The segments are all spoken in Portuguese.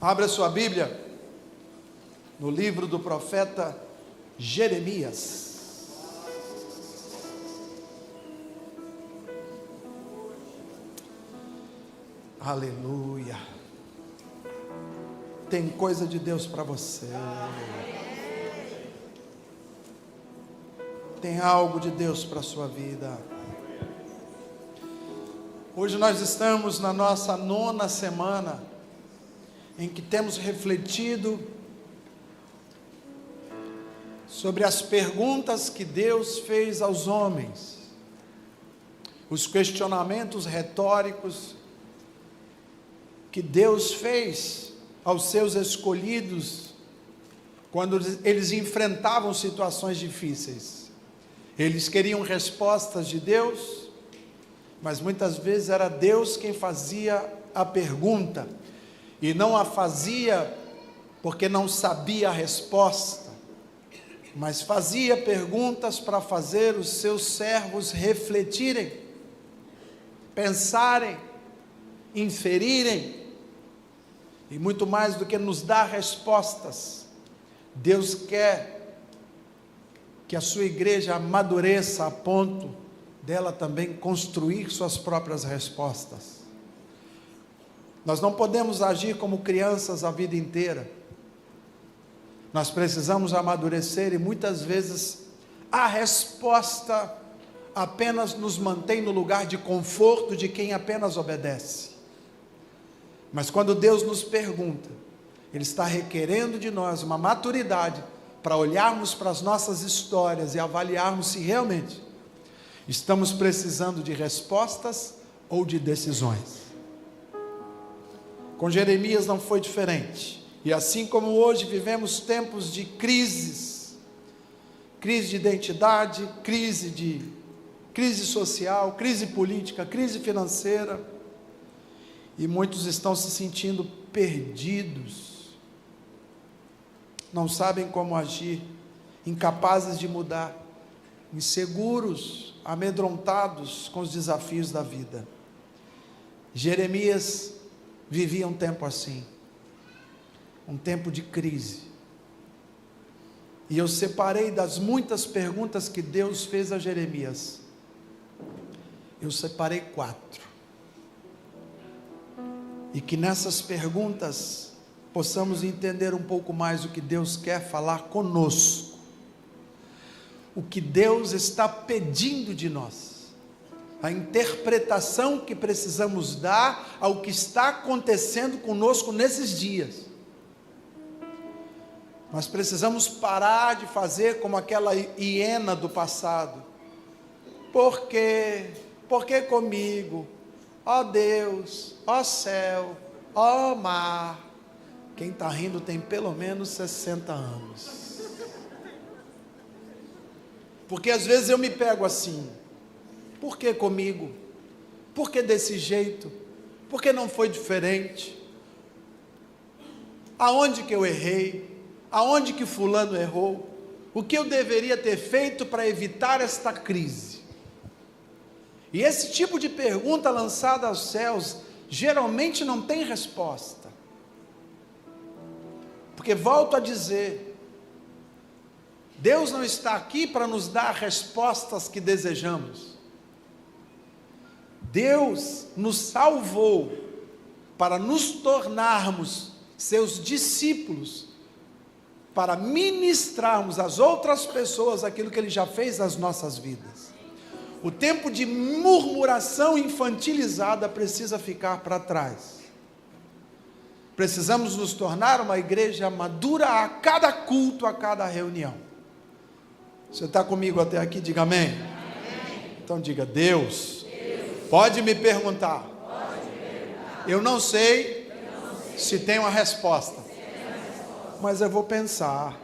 Abra sua Bíblia no livro do profeta Jeremias. Aleluia. Tem coisa de Deus para você. Tem algo de Deus para a sua vida. Hoje nós estamos na nossa 9ª semana, em que temos refletido sobre as perguntas que Deus fez aos homens, os questionamentos retóricos que Deus fez aos seus escolhidos, quando eles enfrentavam situações difíceis. Eles queriam respostas de Deus, mas muitas vezes era Deus quem fazia a pergunta, e não a fazia porque não sabia a resposta, mas fazia perguntas para fazer os seus servos refletirem, pensarem, inferirem, e muito mais do que nos dar respostas, Deus quer que a sua igreja amadureça a ponto dela também construir suas próprias respostas. Nós não podemos agir como crianças a vida inteira. Nós precisamos amadurecer, e muitas vezes a resposta apenas nos mantém no lugar de conforto de quem apenas obedece. Mas quando Deus nos pergunta, Ele está requerendo de nós uma maturidade para olharmos para as nossas histórias e avaliarmos se realmente estamos precisando de respostas ou de decisões. Com Jeremias não foi diferente. E assim como hoje vivemos tempos de crises, crise de identidade, crise social, crise política, crise financeira, e muitos estão se sentindo perdidos, não sabem como agir, incapazes de mudar, inseguros, amedrontados com os desafios da vida. Jeremias vivia um tempo assim, um tempo de crise, e eu separei das muitas perguntas que Deus fez a Jeremias, eu separei 4, e que nessas perguntas possamos entender um pouco mais o que Deus quer falar conosco, o que Deus está pedindo de nós, a interpretação que precisamos dar ao que está acontecendo conosco nesses dias. Nós precisamos parar de fazer como aquela hiena do passado. Por quê? Por que comigo? Ó Deus, ó céu, ó mar. Quem está rindo tem pelo menos 60 anos. Porque às vezes eu me pego assim. Por que comigo? Por que desse jeito? Por que não foi diferente? Aonde que eu errei? Aonde que fulano errou? O que eu deveria ter feito para evitar esta crise? E esse tipo de pergunta lançada aos céus, geralmente não tem resposta. Porque volto a dizer, Deus não está aqui para nos dar respostas que desejamos. Deus nos salvou para nos tornarmos seus discípulos, para ministrarmos às outras pessoas aquilo que Ele já fez nas nossas vidas. O tempo de murmuração infantilizada precisa ficar para trás. Precisamos nos tornar uma igreja madura a cada culto, a cada reunião. Você está comigo até aqui? Diga amém. Amém. Então diga, Deus, pode me perguntar. Eu não sei se tem uma resposta, mas eu vou pensar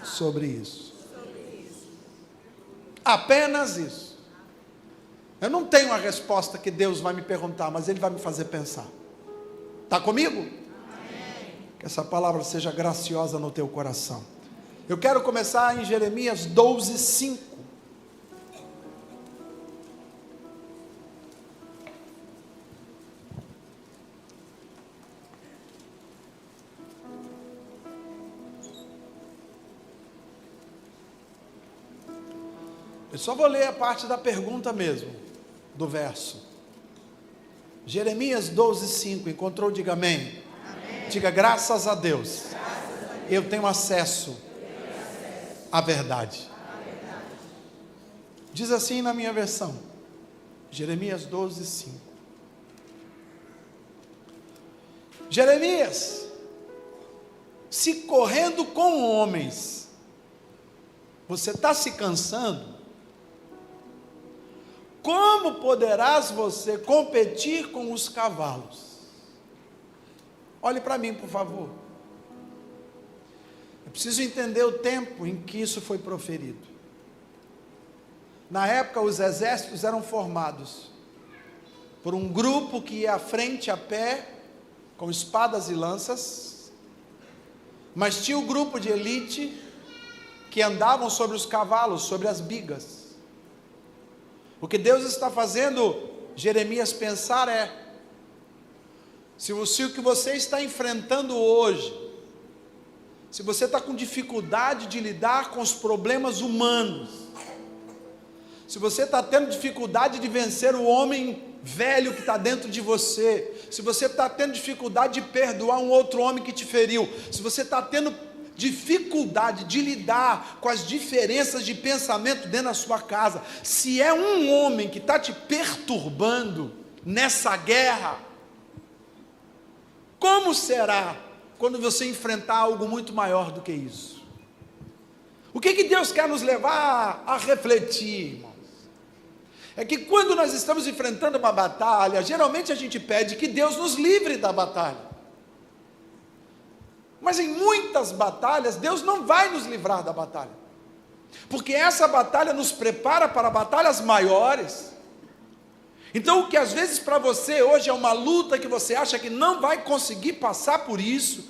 sobre isso. Apenas isso. Eu não tenho uma resposta que Deus vai me perguntar, mas Ele vai me fazer pensar. Está comigo? Amém. Que essa palavra seja graciosa no teu coração. Eu quero começar em Jeremias 12:5. Eu só vou ler a parte da pergunta mesmo, do verso. Jeremias 12:5, encontrou? Diga amém. Amém. Diga graças a Deus. Eu tenho acesso à verdade. Diz assim na minha versão, Jeremias 12:5. Jeremias, se correndo com homens, você está se cansando, como poderás você competir com os cavalos? Olhe para mim, por favor. Eu preciso entender o tempo em que isso foi proferido. Na época, os exércitos eram formados por um grupo que ia à frente a pé, com espadas e lanças, mas tinha o grupo de elite que andavam sobre os cavalos, sobre as bigas. O que Deus está fazendo Jeremias pensar é, se o que você está enfrentando hoje, se você está com dificuldade de lidar com os problemas humanos, se você está tendo dificuldade de vencer o homem velho que está dentro de você, se você está tendo dificuldade de perdoar um outro homem que te feriu, se você está tendo dificuldade de lidar com as diferenças de pensamento dentro da sua casa, se é um homem que está te perturbando nessa guerra, como será quando você enfrentar algo muito maior do que isso? O que Deus quer nos levar a refletir, irmãos? É que quando nós estamos enfrentando uma batalha, geralmente a gente pede que Deus nos livre da batalha. Mas em muitas batalhas, Deus não vai nos livrar da batalha, porque essa batalha nos prepara para batalhas maiores. Então o que às vezes para você hoje é uma luta que você acha que não vai conseguir passar por isso,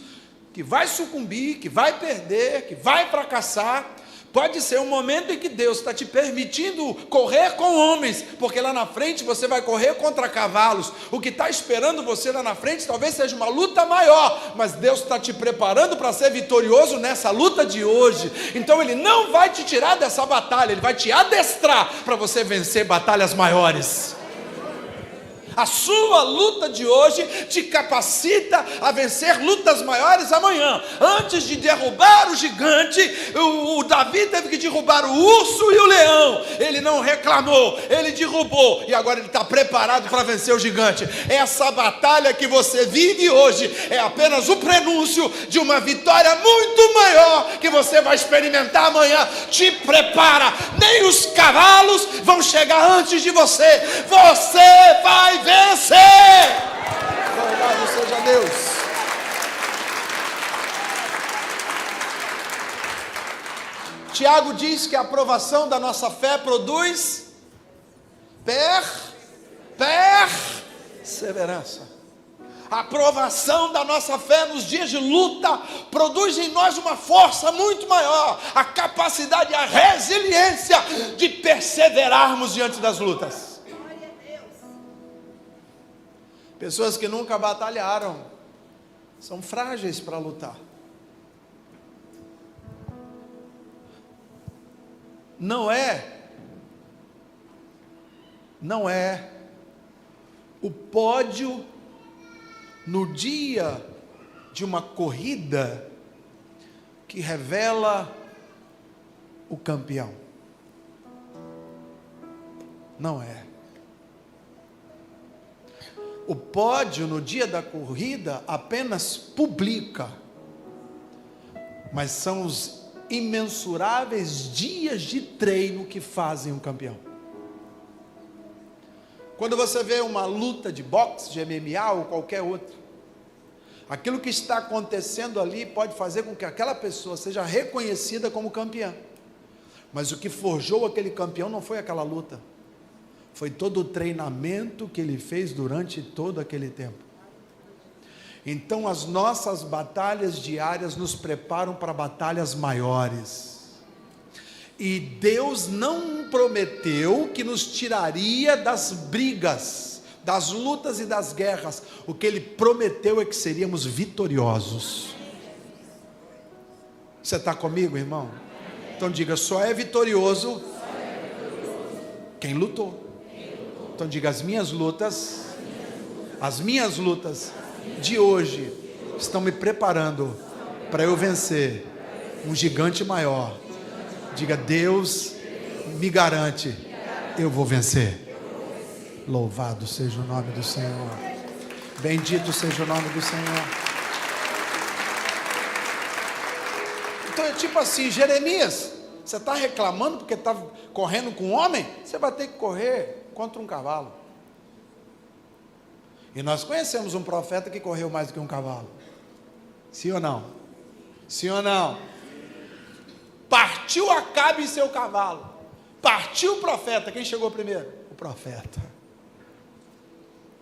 que vai sucumbir, que vai perder, que vai fracassar, pode ser um momento em que Deus está te permitindo correr com homens, porque lá na frente você vai correr contra cavalos. O que está esperando você lá na frente talvez seja uma luta maior, mas Deus está te preparando para ser vitorioso nessa luta de hoje. Então Ele não vai te tirar dessa batalha, Ele vai te adestrar para você vencer batalhas maiores. A sua luta de hoje te capacita a vencer lutas maiores amanhã. Antes de derrubar o gigante, o Davi teve que derrubar o urso e o leão. Ele não reclamou, ele derrubou, e agora ele está preparado para vencer o gigante. Essa batalha que você vive hoje é apenas o prenúncio de uma vitória muito maior que você vai experimentar amanhã. Te prepara, nem os cavalos vão chegar antes de você. Você vai vencer. Louvado seja Deus. Tiago diz que a aprovação da nossa fé produz perseverança. A aprovação da nossa fé nos dias de luta produz em nós uma força muito maior, a capacidade, a resiliência de perseverarmos diante das lutas. Pessoas que nunca batalharam são frágeis para lutar. Não é o pódio no dia de uma corrida que revela o campeão. Não é. O pódio no dia da corrida apenas publica, mas são os imensuráveis dias de treino que fazem um campeão. Quando você vê uma luta de boxe, de MMA ou qualquer outra, aquilo que está acontecendo ali pode fazer com que aquela pessoa seja reconhecida como campeã, mas o que forjou aquele campeão não foi aquela luta, foi todo o treinamento que ele fez durante todo aquele tempo. Então as nossas batalhas diárias nos preparam para batalhas maiores. E Deus não prometeu que nos tiraria das brigas, das lutas e das guerras. O que Ele prometeu é que seríamos vitoriosos. Você está comigo, irmão? Então diga, só é vitorioso Quem lutou. Então diga, as minhas lutas de hoje estão me preparando para eu vencer um gigante maior. Diga, Deus me garante, eu vou vencer. Louvado seja o nome do Senhor. Bendito seja o nome do Senhor. Então é tipo assim, Jeremias, você está reclamando porque está correndo com um homem? Você vai ter que correr contra um cavalo. E nós conhecemos um profeta que correu mais do que um cavalo. Sim ou não? Sim ou não? Partiu Acabe e seu cavalo. Partiu o profeta. Quem chegou primeiro? O profeta.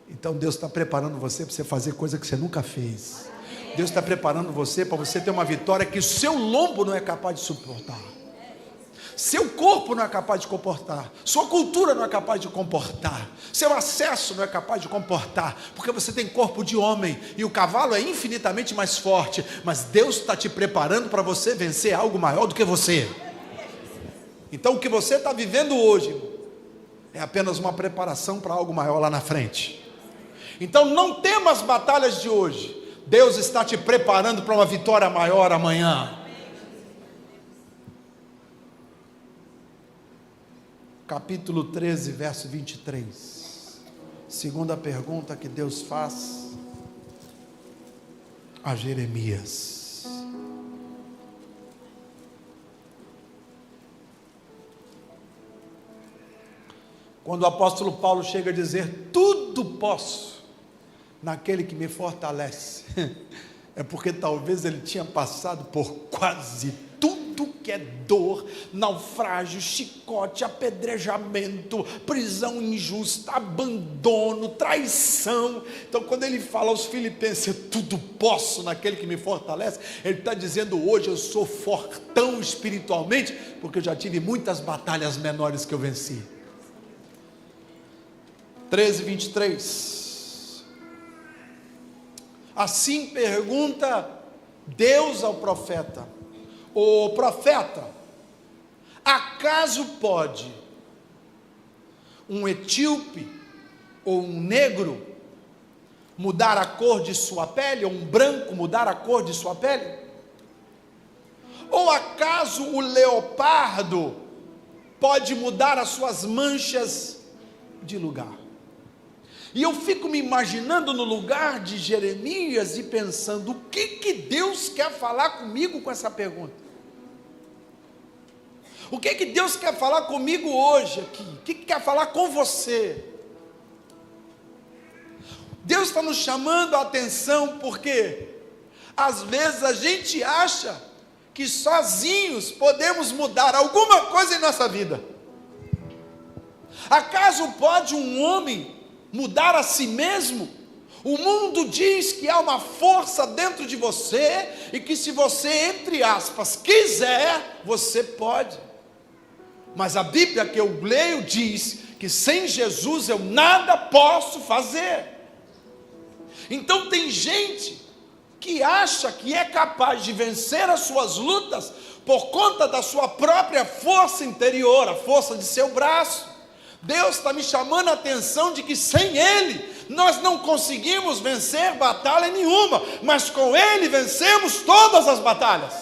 Então Deus está preparando você para você fazer coisa que você nunca fez. Deus está preparando você para você ter uma vitória que o seu lombo não é capaz de suportar. Seu corpo não é capaz de comportar, sua cultura não é capaz de comportar, seu acesso não é capaz de comportar, porque você tem corpo de homem, e o cavalo é infinitamente mais forte, mas Deus está te preparando para você vencer algo maior do que você. Então o que você está vivendo hoje, é apenas uma preparação para algo maior lá na frente. Então não tema as batalhas de hoje, Deus está te preparando para uma vitória maior amanhã. Capítulo 13, verso 23. Segunda pergunta que Deus faz a Jeremias. Quando o apóstolo Paulo chega a dizer, tudo posso naquele que me fortalece, é porque talvez ele tinha passado por quase tudo que é dor, naufrágio, chicote, apedrejamento, prisão injusta, abandono, traição. Então quando ele fala aos filipenses, eu tudo posso naquele que me fortalece, ele está dizendo, hoje eu sou fortão espiritualmente, porque eu já tive muitas batalhas menores que eu venci. 13, 23. Assim pergunta Deus ao profeta, o profeta, acaso pode um etíope ou um negro mudar a cor de sua pele, ou um branco mudar a cor de sua pele? Ou acaso o leopardo pode mudar as suas manchas de lugar? E eu fico me imaginando no lugar de Jeremias e pensando, o que Deus quer falar comigo com essa pergunta? O que Deus quer falar comigo hoje aqui? O que quer falar com você? Deus está nos chamando a atenção porque às vezes a gente acha que sozinhos podemos mudar alguma coisa em nossa vida. Acaso pode um homem mudar a si mesmo? O mundo diz que há uma força dentro de você e que se você, entre aspas, quiser, você pode. Mas a Bíblia que eu leio diz que sem Jesus eu nada posso fazer. Então tem gente que acha que é capaz de vencer as suas lutas por conta da sua própria força interior, a força de seu braço. Deus está me chamando a atenção de que sem Ele, nós não conseguimos vencer batalha nenhuma, mas com Ele vencemos todas as batalhas.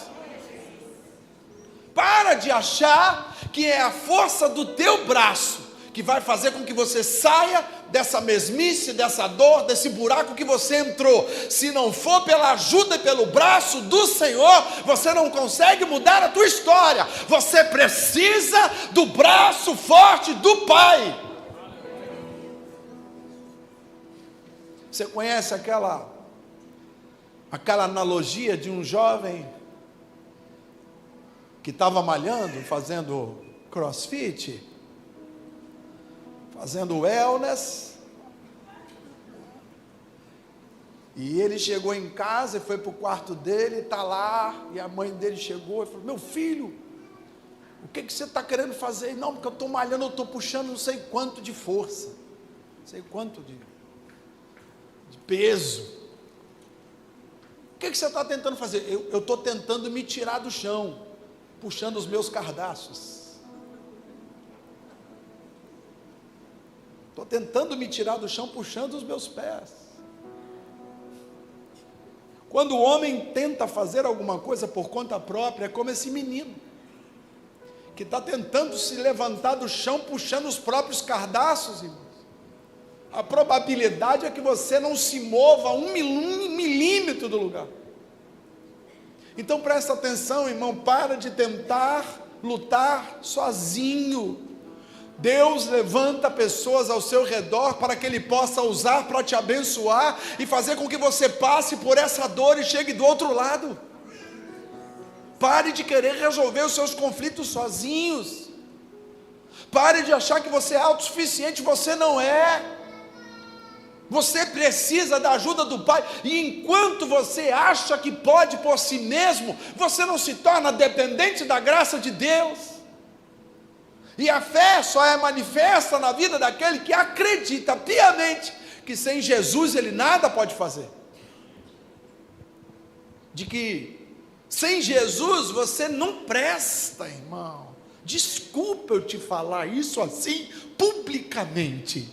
Para de achar que é a força do teu braço que vai fazer com que você saia dessa mesmice, dessa dor, desse buraco que você entrou. Se não for pela ajuda e pelo braço do Senhor, você não consegue mudar a tua história. Você precisa do braço forte do Pai. Você conhece aquela analogia de um jovem que estava malhando, fazendo crossfit, fazendo wellness, e ele chegou em casa e foi para o quarto dele, está lá, e a mãe dele chegou e falou, meu filho, o que você está querendo fazer? Não, porque eu estou malhando, eu estou puxando não sei quanto de força, não sei quanto de peso. O que você está tentando fazer? Eu estou tentando me tirar do chão, puxando os meus cardaços. Estou tentando me tirar do chão, puxando os meus pés. Quando o homem tenta fazer alguma coisa por conta própria, é como esse menino, que está tentando se levantar do chão, puxando os próprios cardaços, irmãos. A probabilidade é que você não se mova um milímetro do lugar. Então presta atenção, irmão, para de tentar lutar sozinho. Deus levanta pessoas ao seu redor para que Ele possa usar para te abençoar e fazer com que você passe por essa dor e chegue do outro lado. Pare de querer resolver os seus conflitos sozinhos. Pare de achar que você é autossuficiente, você não é. Você precisa da ajuda do Pai, e enquanto você acha que pode por si mesmo, você não se torna dependente da graça de Deus. E a fé só é manifesta na vida daquele que acredita piamente que sem Jesus ele nada pode fazer. De que sem Jesus você não presta, irmão. Desculpa eu te falar isso assim publicamente.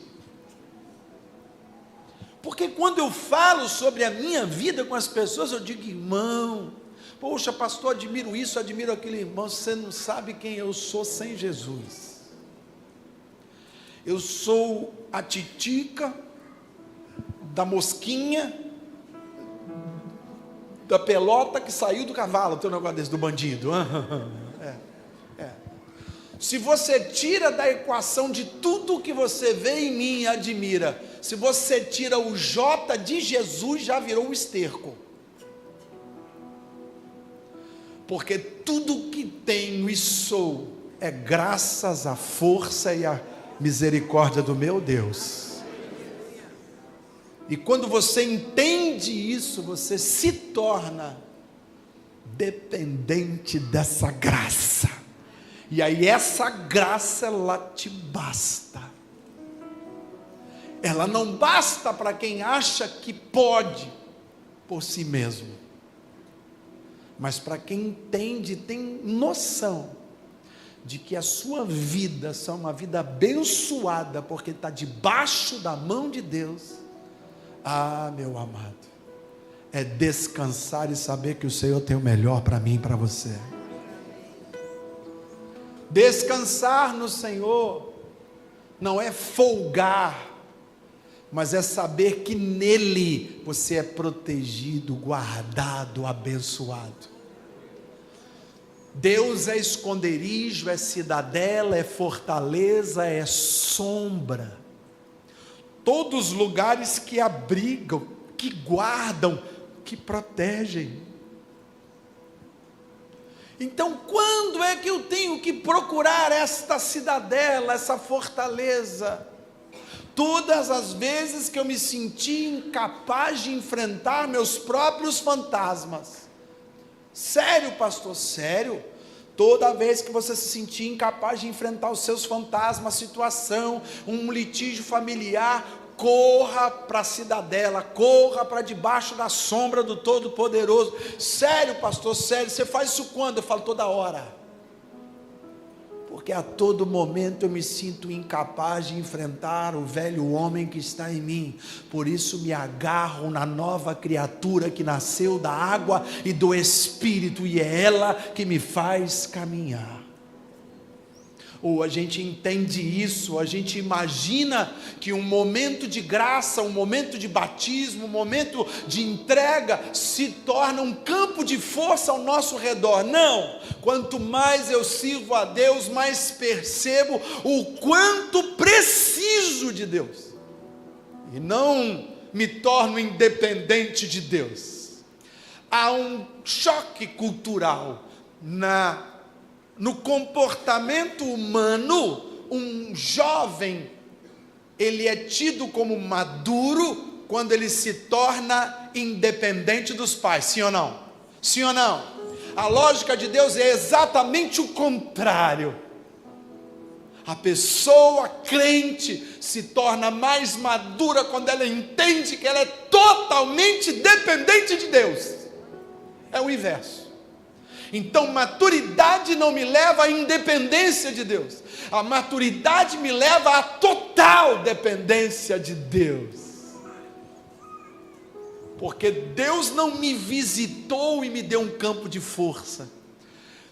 Porque quando eu falo sobre a minha vida com as pessoas, eu digo, irmão, poxa, pastor, admiro isso, admiro aquilo. Irmão, você não sabe quem eu sou sem Jesus. Eu sou a titica da mosquinha, da pelota que saiu do cavalo. Tem um negócio desse do bandido. Se você tira da equação de tudo que você vê em mim e admira, se você tira o J de Jesus, já virou um esterco. Porque tudo que tenho e sou é graças à força e à misericórdia do meu Deus. E quando você entende isso, você se torna dependente dessa graça. E aí essa graça, ela te basta. Ela não basta para quem acha que pode por si mesmo, mas para quem entende, tem noção de que a sua vida é uma vida abençoada, porque está debaixo da mão de Deus. Ah, meu amado, é descansar e saber que o Senhor tem o melhor para mim e para você. Descansar no Senhor não é folgar, mas é saber que nele você é protegido, guardado, abençoado. Deus é esconderijo, é cidadela, é fortaleza, é sombra. Todos os lugares que abrigam, que guardam, que protegem. Então, quando é que eu tenho que procurar esta cidadela, essa fortaleza? Todas as vezes que eu me senti incapaz de enfrentar meus próprios fantasmas. Sério, pastor, sério? Toda vez que você se sentir incapaz de enfrentar os seus fantasmas, situação, um litígio familiar, corra para a cidadela, corra para debaixo da sombra do Todo-Poderoso. Sério, pastor, sério, você faz isso quando? Eu falo toda hora. Porque a todo momento eu me sinto incapaz de enfrentar o velho homem que está em mim. Por isso me agarro na nova criatura que nasceu da água e do Espírito, e é ela que me faz caminhar. Ou a gente entende isso, a gente imagina que um momento de graça, um momento de batismo, um momento de entrega se torna um campo de força ao nosso redor. Não, quanto mais eu sirvo a Deus, mais percebo o quanto preciso de Deus, e não me torno independente de Deus. Há um choque cultural no comportamento humano. Um jovem, ele é tido como maduro quando ele se torna independente dos pais, sim ou não? Sim ou não? A lógica de Deus é exatamente o contrário. A pessoa crente se torna mais madura quando ela entende que ela é totalmente dependente de Deus. É o inverso. Então, maturidade não me leva à independência de Deus. A maturidade me leva à total dependência de Deus. Porque Deus não me visitou e me deu um campo de força.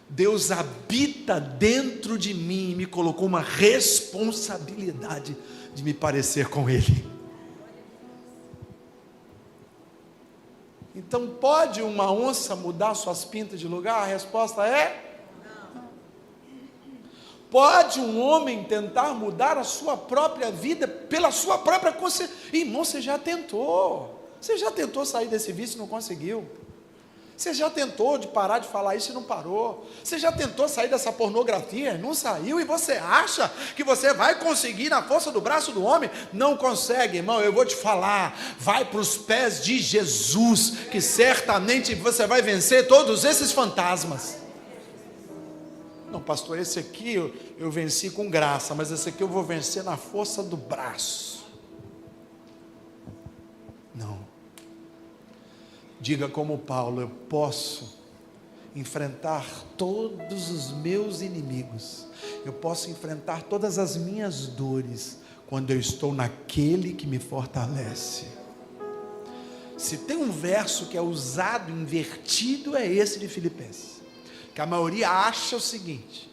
Deus habita dentro de mim e me colocou uma responsabilidade de me parecer com Ele. Então, pode uma onça mudar suas pintas de lugar? A resposta é: não. Pode um homem tentar mudar a sua própria vida pela sua própria consciência? Irmão, você já tentou. Você já tentou sair desse vício e não conseguiu? Você já tentou de parar de falar isso e não parou? Você já tentou sair dessa pornografia e não saiu? E você acha que você vai conseguir na força do braço do homem? Não consegue, irmão. Eu vou te falar, vai para os pés de Jesus, que certamente você vai vencer todos esses fantasmas. Não, pastor, esse aqui eu venci com graça, mas esse aqui eu vou vencer na força do braço. Não. Diga como Paulo: eu posso enfrentar todos os meus inimigos, eu posso enfrentar todas as minhas dores, quando eu estou naquele que me fortalece. Se tem um verso que é usado invertido, é esse de Filipenses, que a maioria acha o seguinte: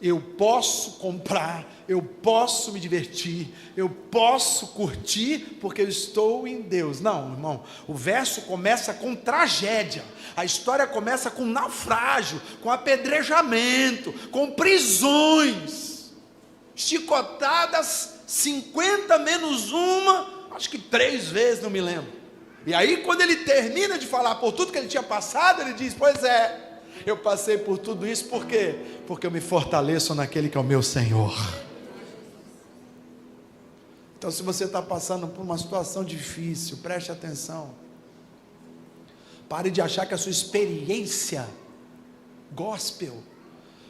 eu posso comprar, eu posso me divertir, eu posso curtir, porque eu estou em Deus. Não, irmão, o verso começa com tragédia, a história começa com naufrágio, com apedrejamento, com prisões, chicotadas 50 menos uma, acho que 3 vezes, não me lembro. E aí quando ele termina de falar por tudo que ele tinha passado, ele diz: pois é, eu passei por tudo isso, por quê? Porque eu me fortaleço naquele que é o meu Senhor. Então, se você está passando por uma situação difícil, preste atenção. Pare de achar que a sua experiência gospel,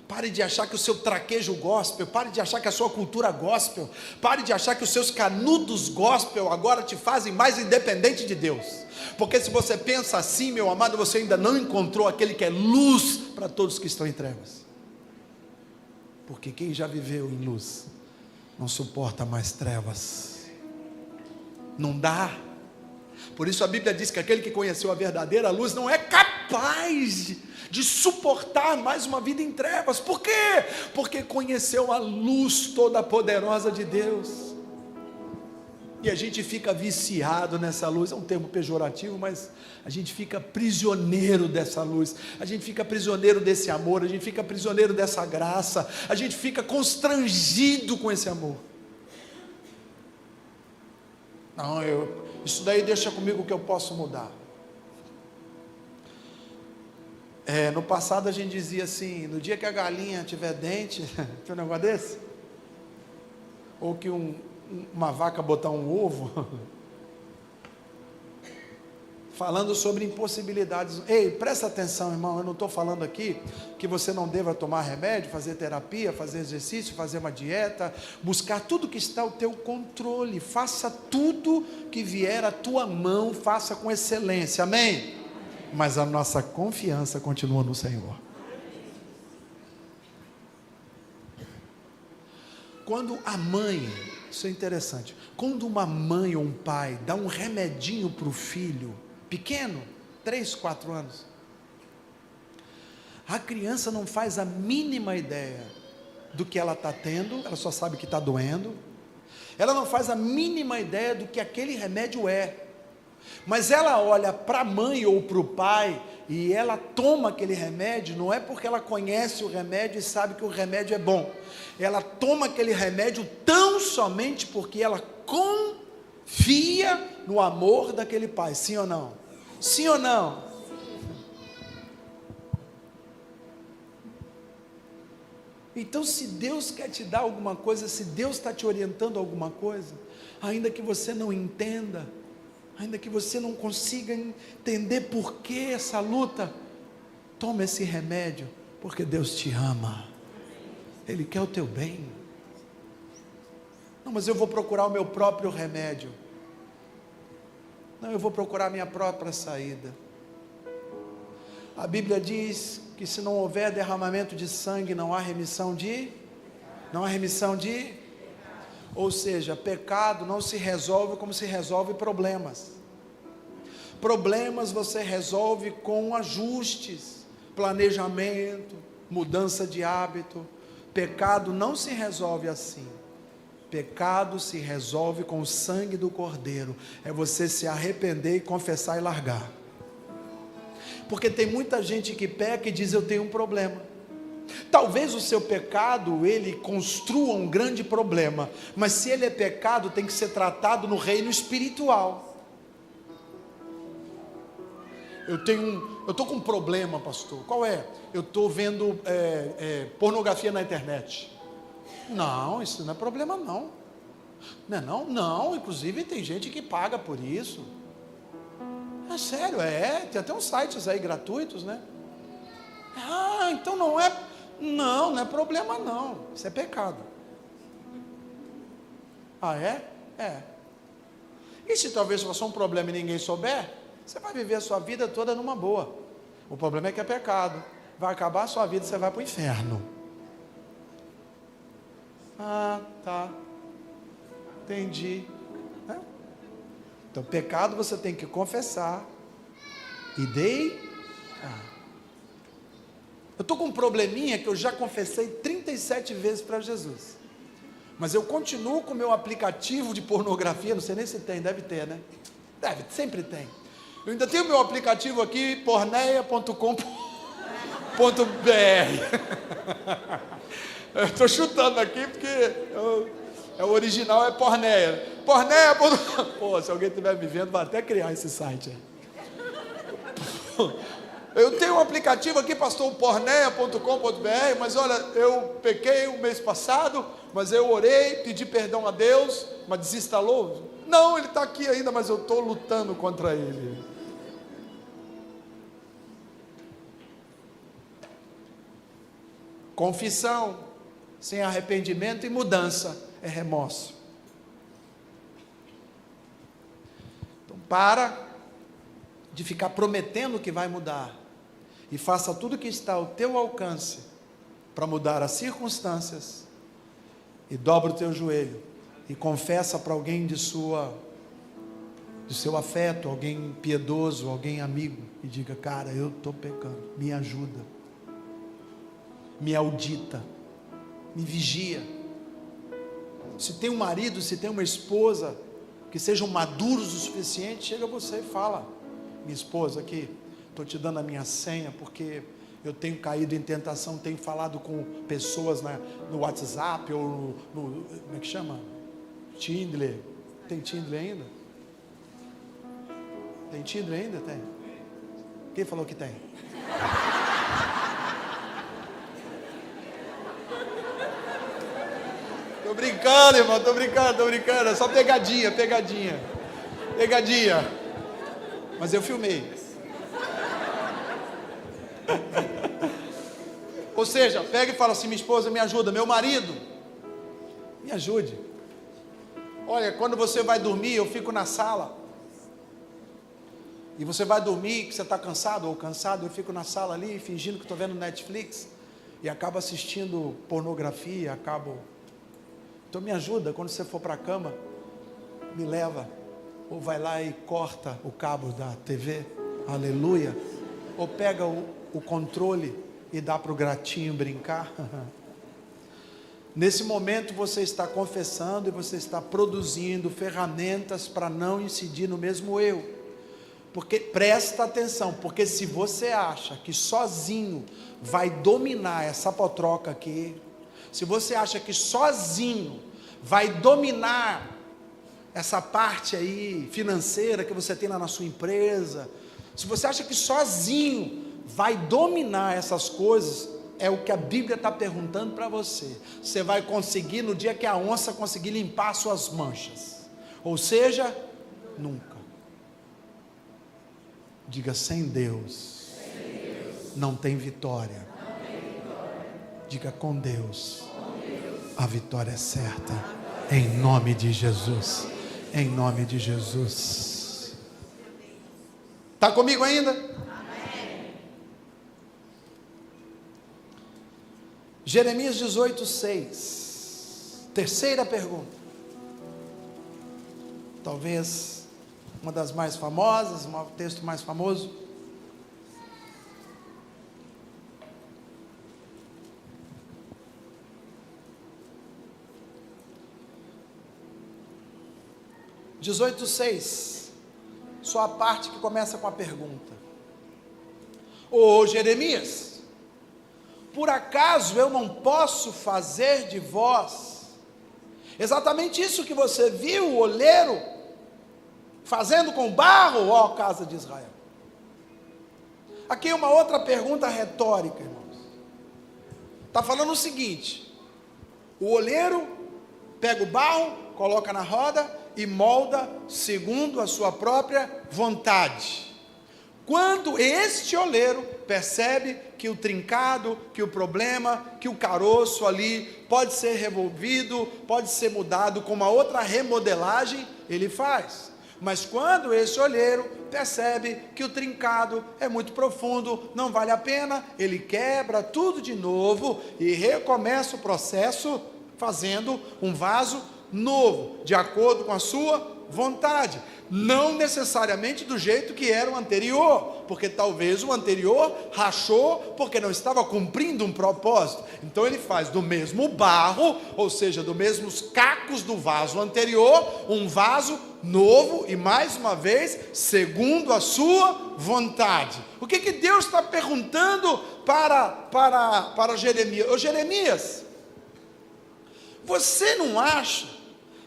pare de achar que o seu traquejo gospel, pare de achar que a sua cultura gospel, pare de achar que os seus canudos gospel agora te fazem mais independente de Deus. Porque se você pensa assim, meu amado, você ainda não encontrou aquele que é luz para todos que estão em trevas. Porque quem já viveu em luz não suporta mais trevas. Não dá. Por isso a Bíblia diz que aquele que conheceu a verdadeira luz não é capaz de suportar mais uma vida em trevas. Por quê? Porque conheceu a luz toda poderosa de Deus. E a gente fica viciado nessa luz, é um termo pejorativo, mas a gente fica prisioneiro dessa luz, a gente fica prisioneiro desse amor, a gente fica prisioneiro dessa graça, a gente fica constrangido com esse amor. Não, isso daí deixa comigo que eu posso mudar. No passado a gente dizia assim: no dia que a galinha tiver dente, tem um negócio desse? Ou que uma vaca botar um ovo, falando sobre impossibilidades. Ei, presta atenção, irmão, eu não estou falando aqui que você não deva tomar remédio, fazer terapia, fazer exercício, fazer uma dieta, buscar tudo que está ao teu controle. Faça tudo que vier à tua mão, faça com excelência, amém? Mas a nossa confiança continua no Senhor. Quando a mãe, isso é interessante, quando uma mãe ou um pai dá um remedinho para o filho pequeno, 3, 4 anos, a criança não faz a mínima ideia do que ela está tendo, ela só sabe que está doendo, ela não faz a mínima ideia do que aquele remédio é, mas ela olha para a mãe ou para o pai e ela toma aquele remédio, não é porque ela conhece o remédio e sabe que o remédio é bom, ela toma aquele remédio tão somente porque ela confia no amor daquele pai, sim ou não? Sim ou não? Então, se Deus quer te dar alguma coisa, se Deus está te orientando a alguma coisa, ainda que você não entenda, ainda que você não consiga entender por que essa luta, toma esse remédio, porque Deus te ama, Ele quer o teu bem. Não, mas eu vou procurar o meu próprio remédio. Não, eu vou procurar a minha própria saída. A Bíblia diz que se não houver derramamento de sangue, não há remissão de... Ou seja, pecado não se resolve como se resolve problemas. Problemas você resolve com ajustes, planejamento, mudança de hábito. Pecado não se resolve assim. Pecado se resolve com o sangue do Cordeiro. É você se arrepender e confessar e largar. Porque tem muita gente que peca e diz: eu tenho um problema. Talvez o seu pecado, ele construa um grande problema, mas se ele é pecado, tem que ser tratado no reino espiritual. Eu estou com um problema, pastor. Qual é? Eu estou vendo pornografia na internet. Não, isso não é problema não. Não é não? Não, inclusive tem gente que paga por isso. É sério, tem até uns sites aí gratuitos, né? Ah, então não é problema não, isso é pecado. Ah, é? É. E se talvez fosse um problema e ninguém souber, você vai viver a sua vida toda numa boa. O problema é que é pecado, vai acabar a sua vida e você vai para o inferno. Ah, tá, entendi. Então pecado você tem que confessar e eu estou com um probleminha que eu já confessei 37 vezes para Jesus, mas eu continuo com o meu aplicativo de pornografia. Não sei nem se tem, deve ter, né? Sempre tem. Eu ainda tenho meu aplicativo aqui, porneia.com.br. Eu estou chutando aqui porque o original é Porneia. Porneia.com. Pô, se alguém estiver me vendo, vai até criar esse site aí. Eu tenho um aplicativo aqui, pastor, porneia.com.br, mas olha, eu pequei o mês passado, mas eu orei, pedi perdão a Deus, mas desinstalou? Não, ele está aqui ainda, mas eu estou lutando contra ele. Confissão sem arrependimento e mudança é remorso. Então para de ficar prometendo que vai mudar e faça tudo o que está ao teu alcance para mudar as circunstâncias, e dobra o teu joelho e confessa para alguém do seu afeto, alguém piedoso, alguém amigo, e diga: cara, eu estou pecando, me ajuda, me audita, me vigia. Se tem um marido, se tem uma esposa que sejam maduros o suficiente, chega você e fala: minha esposa aqui, estou te dando a minha senha porque eu tenho caído em tentação, tenho falado com pessoas no WhatsApp ou no como é que chama? Tinder. Tem Tinder ainda? Tem Tinder ainda? Tem. Quem falou que tem? Tô brincando, irmão, tô brincando. É só pegadinha. Mas eu filmei. Ou seja, pega e fala assim: minha esposa, me ajuda, meu marido, me ajude. Olha, quando você vai dormir, eu fico na sala. E você vai dormir, que você está cansado ou cansado, eu fico na sala ali, fingindo que estou vendo Netflix, e acabo assistindo pornografia, Então me ajuda, quando você for para a cama, me leva, ou vai lá e corta o cabo da TV, aleluia, ou pega o controle e dá para o gatinho brincar. Nesse momento você está confessando e você está produzindo ferramentas para não incidir no mesmo erro. Porque presta atenção, porque se você acha que sozinho vai dominar essa potroca aqui, se você acha que sozinho vai dominar essa parte aí financeira que você tem lá na sua empresa, se você acha que sozinho vai dominar essas coisas, é o que a Bíblia está perguntando para você. Você vai conseguir no dia que a onça conseguir limpar suas manchas, ou seja, nunca. Diga: sem Deus, não tem vitória. Diga: com Deus, a vitória é certa, em nome de Jesus, em nome de Jesus. Está comigo ainda? Jeremias 18:6. Terceira pergunta. Talvez uma das mais famosas, um texto mais famoso. Jeremias 18:6. Só a parte que começa com a pergunta. Ô Jeremias, por acaso eu não posso fazer de vós exatamente isso que você viu o oleiro fazendo com barro, ó casa de Israel? Aqui uma outra pergunta retórica, irmãos. Está falando o seguinte: o oleiro pega o barro, coloca na roda e molda segundo a sua própria vontade. Quando este oleiro percebe que o trincado, que o problema, que o caroço ali pode ser revolvido, pode ser mudado com uma outra remodelagem, ele faz. Mas quando esse olheiro percebe que o trincado é muito profundo, não vale a pena, ele quebra tudo de novo e recomeça o processo fazendo um vaso novo, de acordo com a sua vontade. Não necessariamente do jeito que era o anterior, porque talvez o anterior rachou porque não estava cumprindo um propósito. Então ele faz do mesmo barro, ou seja, dos mesmos cacos do vaso anterior, um vaso novo e mais uma vez, segundo a sua vontade. O que Deus está perguntando para Jeremias? Ô Jeremias, você não acha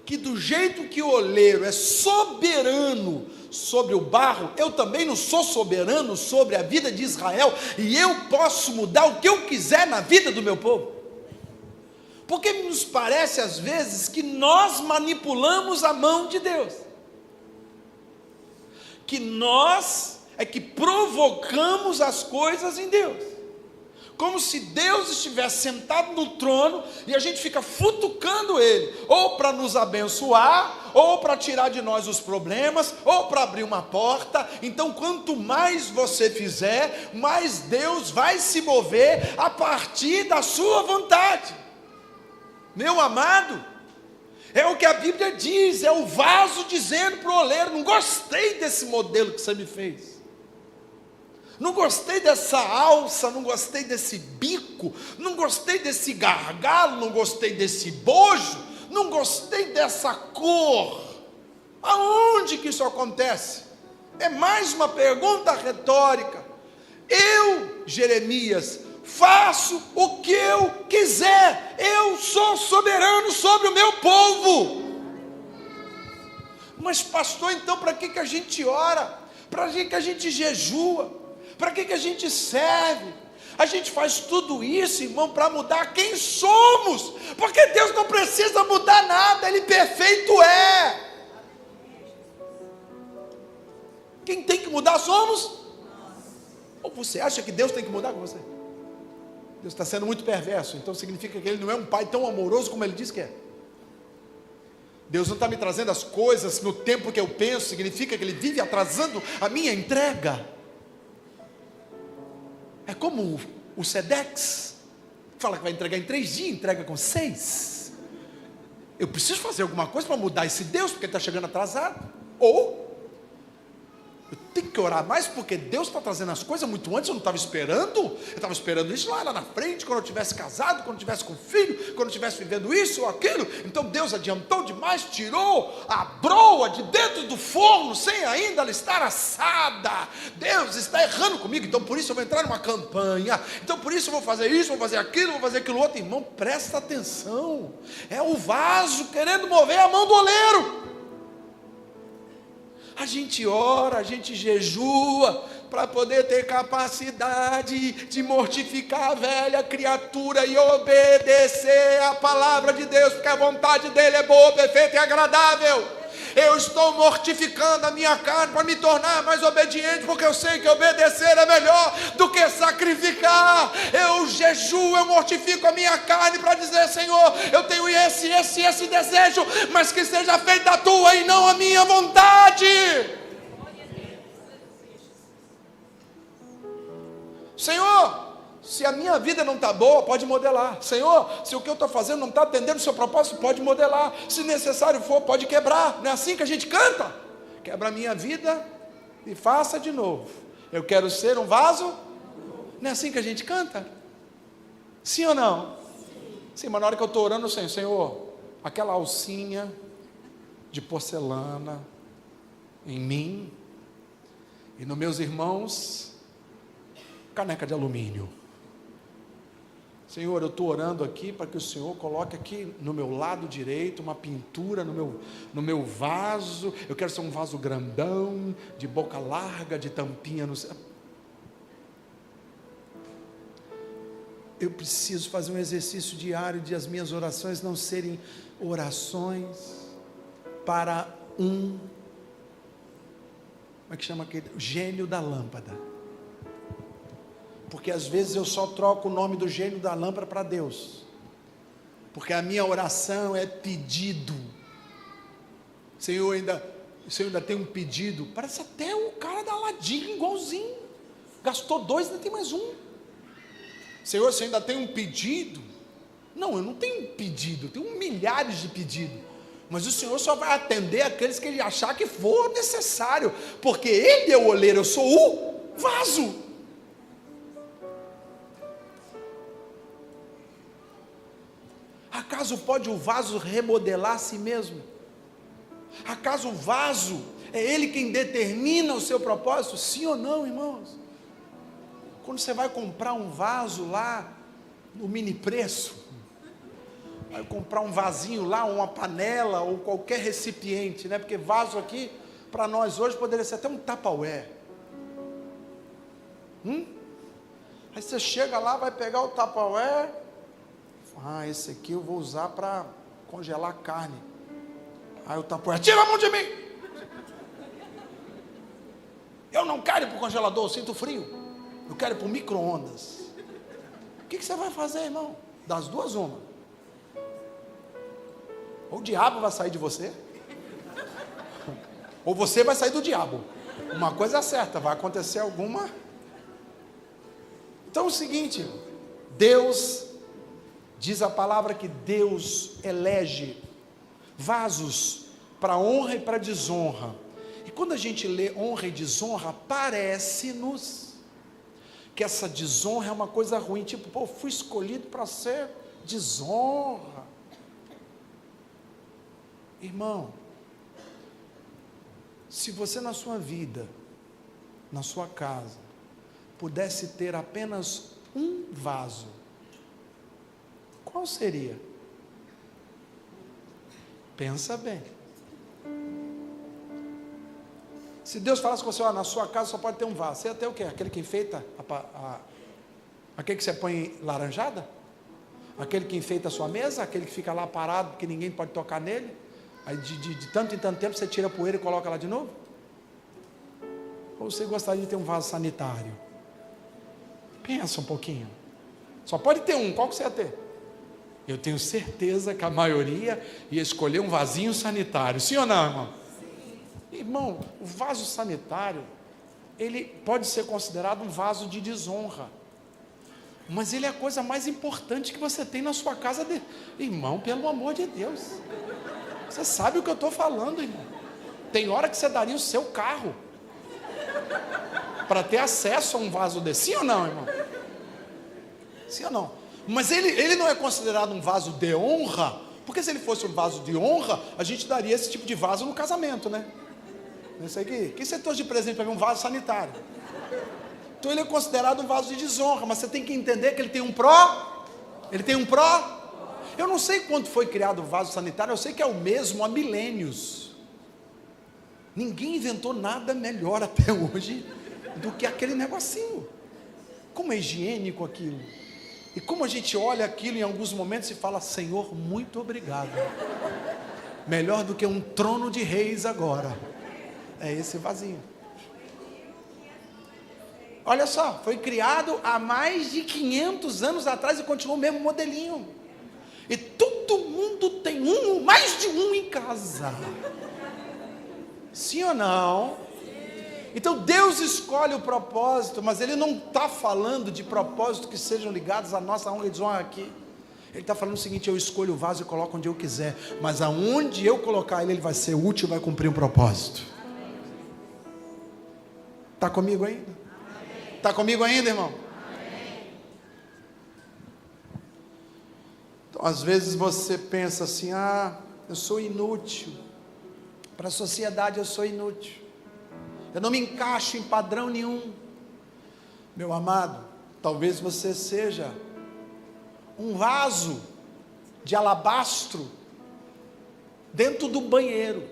que do jeito que o oleiro é soberano sobre o barro, eu também não sou soberano sobre a vida de Israel, e eu posso mudar o que eu quiser na vida do meu povo? Porque nos parece às vezes que nós manipulamos a mão de Deus, que nós é que provocamos as coisas em Deus, como se Deus estivesse sentado no trono e a gente fica futucando Ele, ou para nos abençoar, ou para tirar de nós os problemas, ou para abrir uma porta. Então quanto mais você fizer, mais Deus vai se mover a partir da sua vontade. Meu amado, é o que a Bíblia diz, é o vaso dizendo para o oleiro: não gostei desse modelo que você me fez, não gostei dessa alça, não gostei desse bico, não gostei desse gargalo, não gostei desse bojo, não gostei dessa cor. Aonde que isso acontece? É mais uma pergunta retórica. Eu, Jeremias, faço o que eu quiser, eu sou soberano sobre o meu povo. Mas pastor, então para que a gente ora? Para que a gente jejua? Para que a gente serve? A gente faz tudo isso, irmão, para mudar quem somos, porque Deus não precisa mudar nada, Ele perfeito é. Quem tem que mudar somos? Ou você acha que Deus tem que mudar com você? Deus está sendo muito perverso, então significa que Ele não é um pai tão amoroso como Ele diz que é. Deus não está me trazendo as coisas no tempo que eu penso, significa que Ele vive atrasando a minha entrega. É como o Sedex, fala que vai entregar em 3 dias, entrega com 6. Eu preciso fazer alguma coisa para mudar esse Deus, porque ele está chegando atrasado. Ou eu tenho que orar mais, porque Deus está trazendo as coisas muito antes, eu não estava esperando. Eu estava esperando isso lá na frente, quando eu tivesse casado, quando eu tivesse com filho, quando eu estivesse vivendo isso ou aquilo. Então Deus adiantou demais, tirou a broa de dentro do forno, sem ainda ela estar assada. Deus está errando comigo, então por isso eu vou entrar numa campanha, então por isso eu vou fazer isso, vou fazer aquilo, vou fazer aquilo outro. Irmão, presta atenção, é o vaso querendo mover a mão do oleiro. A gente ora, a gente jejua para poder ter capacidade de mortificar a velha criatura e obedecer a palavra de Deus, porque a vontade dele é boa, perfeita e agradável. Eu estou mortificando a minha carne para me tornar mais obediente, porque eu sei que obedecer é melhor do que sacrificar. Eu jejuo, eu mortifico a minha carne para dizer: Senhor, eu tenho esse desejo, mas que seja feita a tua e não a minha vontade. Senhor, Se a minha vida não está boa, pode modelar. Senhor, se o que eu estou fazendo não está atendendo o seu propósito, pode modelar. Se necessário for, pode quebrar. Não é assim que a gente canta? Quebra a minha vida e faça de novo. Eu quero ser um vaso. Não é assim que a gente canta? Sim ou não? Sim, mas na hora que eu estou orando, Senhor, aquela alcinha de porcelana em mim e nos meus irmãos, caneca de alumínio. Senhor, eu estou orando aqui para que o Senhor coloque aqui no meu lado direito uma pintura no meu vaso. Eu quero ser um vaso grandão, de boca larga, de tampinha no céu. Eu preciso fazer um exercício diário de as minhas orações não serem orações para como é que chama aquele? Gênio da lâmpada. Porque às vezes eu só troco o nome do gênio da lâmpada para Deus. Porque a minha oração é pedido. Senhor, ainda tem um pedido. Parece até o cara da Aladim, igualzinho. Gastou 2, ainda tem mais um. Senhor, você ainda tem um pedido? Não, eu não tenho um pedido, eu tenho milhares de pedidos. Mas o Senhor só vai atender aqueles que Ele achar que for necessário. Porque Ele é o oleiro, eu sou o vaso. Acaso pode o vaso remodelar a si mesmo? Acaso o vaso é ele quem determina o seu propósito? Sim ou não, irmãos? Quando você vai comprar um vaso lá, no mini preço, vai comprar um vasinho lá, uma panela, ou qualquer recipiente, né? Porque vaso aqui, para nós hoje, poderia ser até um Tupperware. Aí você chega lá, vai pegar o Tupperware, esse aqui eu vou usar para congelar carne. Aí o Tupperware, tira a mão de mim! Eu não quero ir para o congelador, eu sinto frio. Eu quero ir para o micro-ondas. O que você vai fazer, irmão? Das duas, uma. Ou o diabo vai sair de você, ou você vai sair do diabo. Uma coisa é certa, vai acontecer alguma. Então é o seguinte, Deus, diz a palavra que Deus elege vasos para honra e para desonra. E quando a gente lê honra e desonra, parece-nos que essa desonra é uma coisa ruim, tipo, pô, fui escolhido para ser desonra. Irmão, se você na sua vida, na sua casa, pudesse ter apenas um vaso, qual seria? Pensa bem. Se Deus falasse com você, na sua casa só pode ter um vaso, você ia ter o quê? Aquele que enfeita, aquele que você põe laranjada? Aquele que enfeita a sua mesa? Aquele que fica lá parado, que ninguém pode tocar nele? Aí de tanto em tanto tempo você tira a poeira e coloca lá de novo? Ou você gostaria de ter um vaso sanitário? Pensa um pouquinho. Só pode ter um, qual que você ia ter? Eu tenho certeza que a maioria ia escolher um vasinho sanitário. Sim ou não, irmão? Sim. Irmão, o vaso sanitário, ele pode ser considerado um vaso de desonra. Mas ele é a coisa mais importante que você tem na sua casa. Irmão, pelo amor de Deus. Você sabe o que eu estou falando, irmão. Tem hora que você daria o seu carro para ter acesso a um vaso desse. Sim ou não, irmão? Sim ou não? Mas ele não é considerado um vaso de honra, porque se ele fosse um vaso de honra, a gente daria esse tipo de vaso no casamento, né? Isso aqui, o que você trouxe de presente para mim? Um vaso sanitário. Então ele é considerado um vaso de desonra, mas você tem que entender que ele tem um pró. Ele tem um pró. Eu não sei quando foi criado o vaso sanitário, eu sei que é o mesmo há milênios. Ninguém inventou nada melhor até hoje do que aquele negocinho. Como é higiênico aquilo. E como a gente olha aquilo em alguns momentos e fala, Senhor, muito obrigado. Melhor do que um trono de reis agora. É esse vasinho. Olha só, foi criado há mais de 500 anos atrás e continua o mesmo modelinho. E todo mundo tem um ou mais de um em casa. Sim ou não? Então Deus escolhe o propósito, mas Ele não está falando de propósito que sejam ligados à nossa honra e desonra aqui. Ele está falando o seguinte: eu escolho o vaso e coloco onde eu quiser, mas aonde eu colocar ele, ele vai ser útil e vai cumprir um propósito. Está comigo ainda? Está comigo ainda, irmão? Então, às vezes você pensa assim: eu sou inútil, para a sociedade eu sou inútil, eu não me encaixo em padrão nenhum. Meu amado, talvez você seja um vaso de alabastro dentro do banheiro,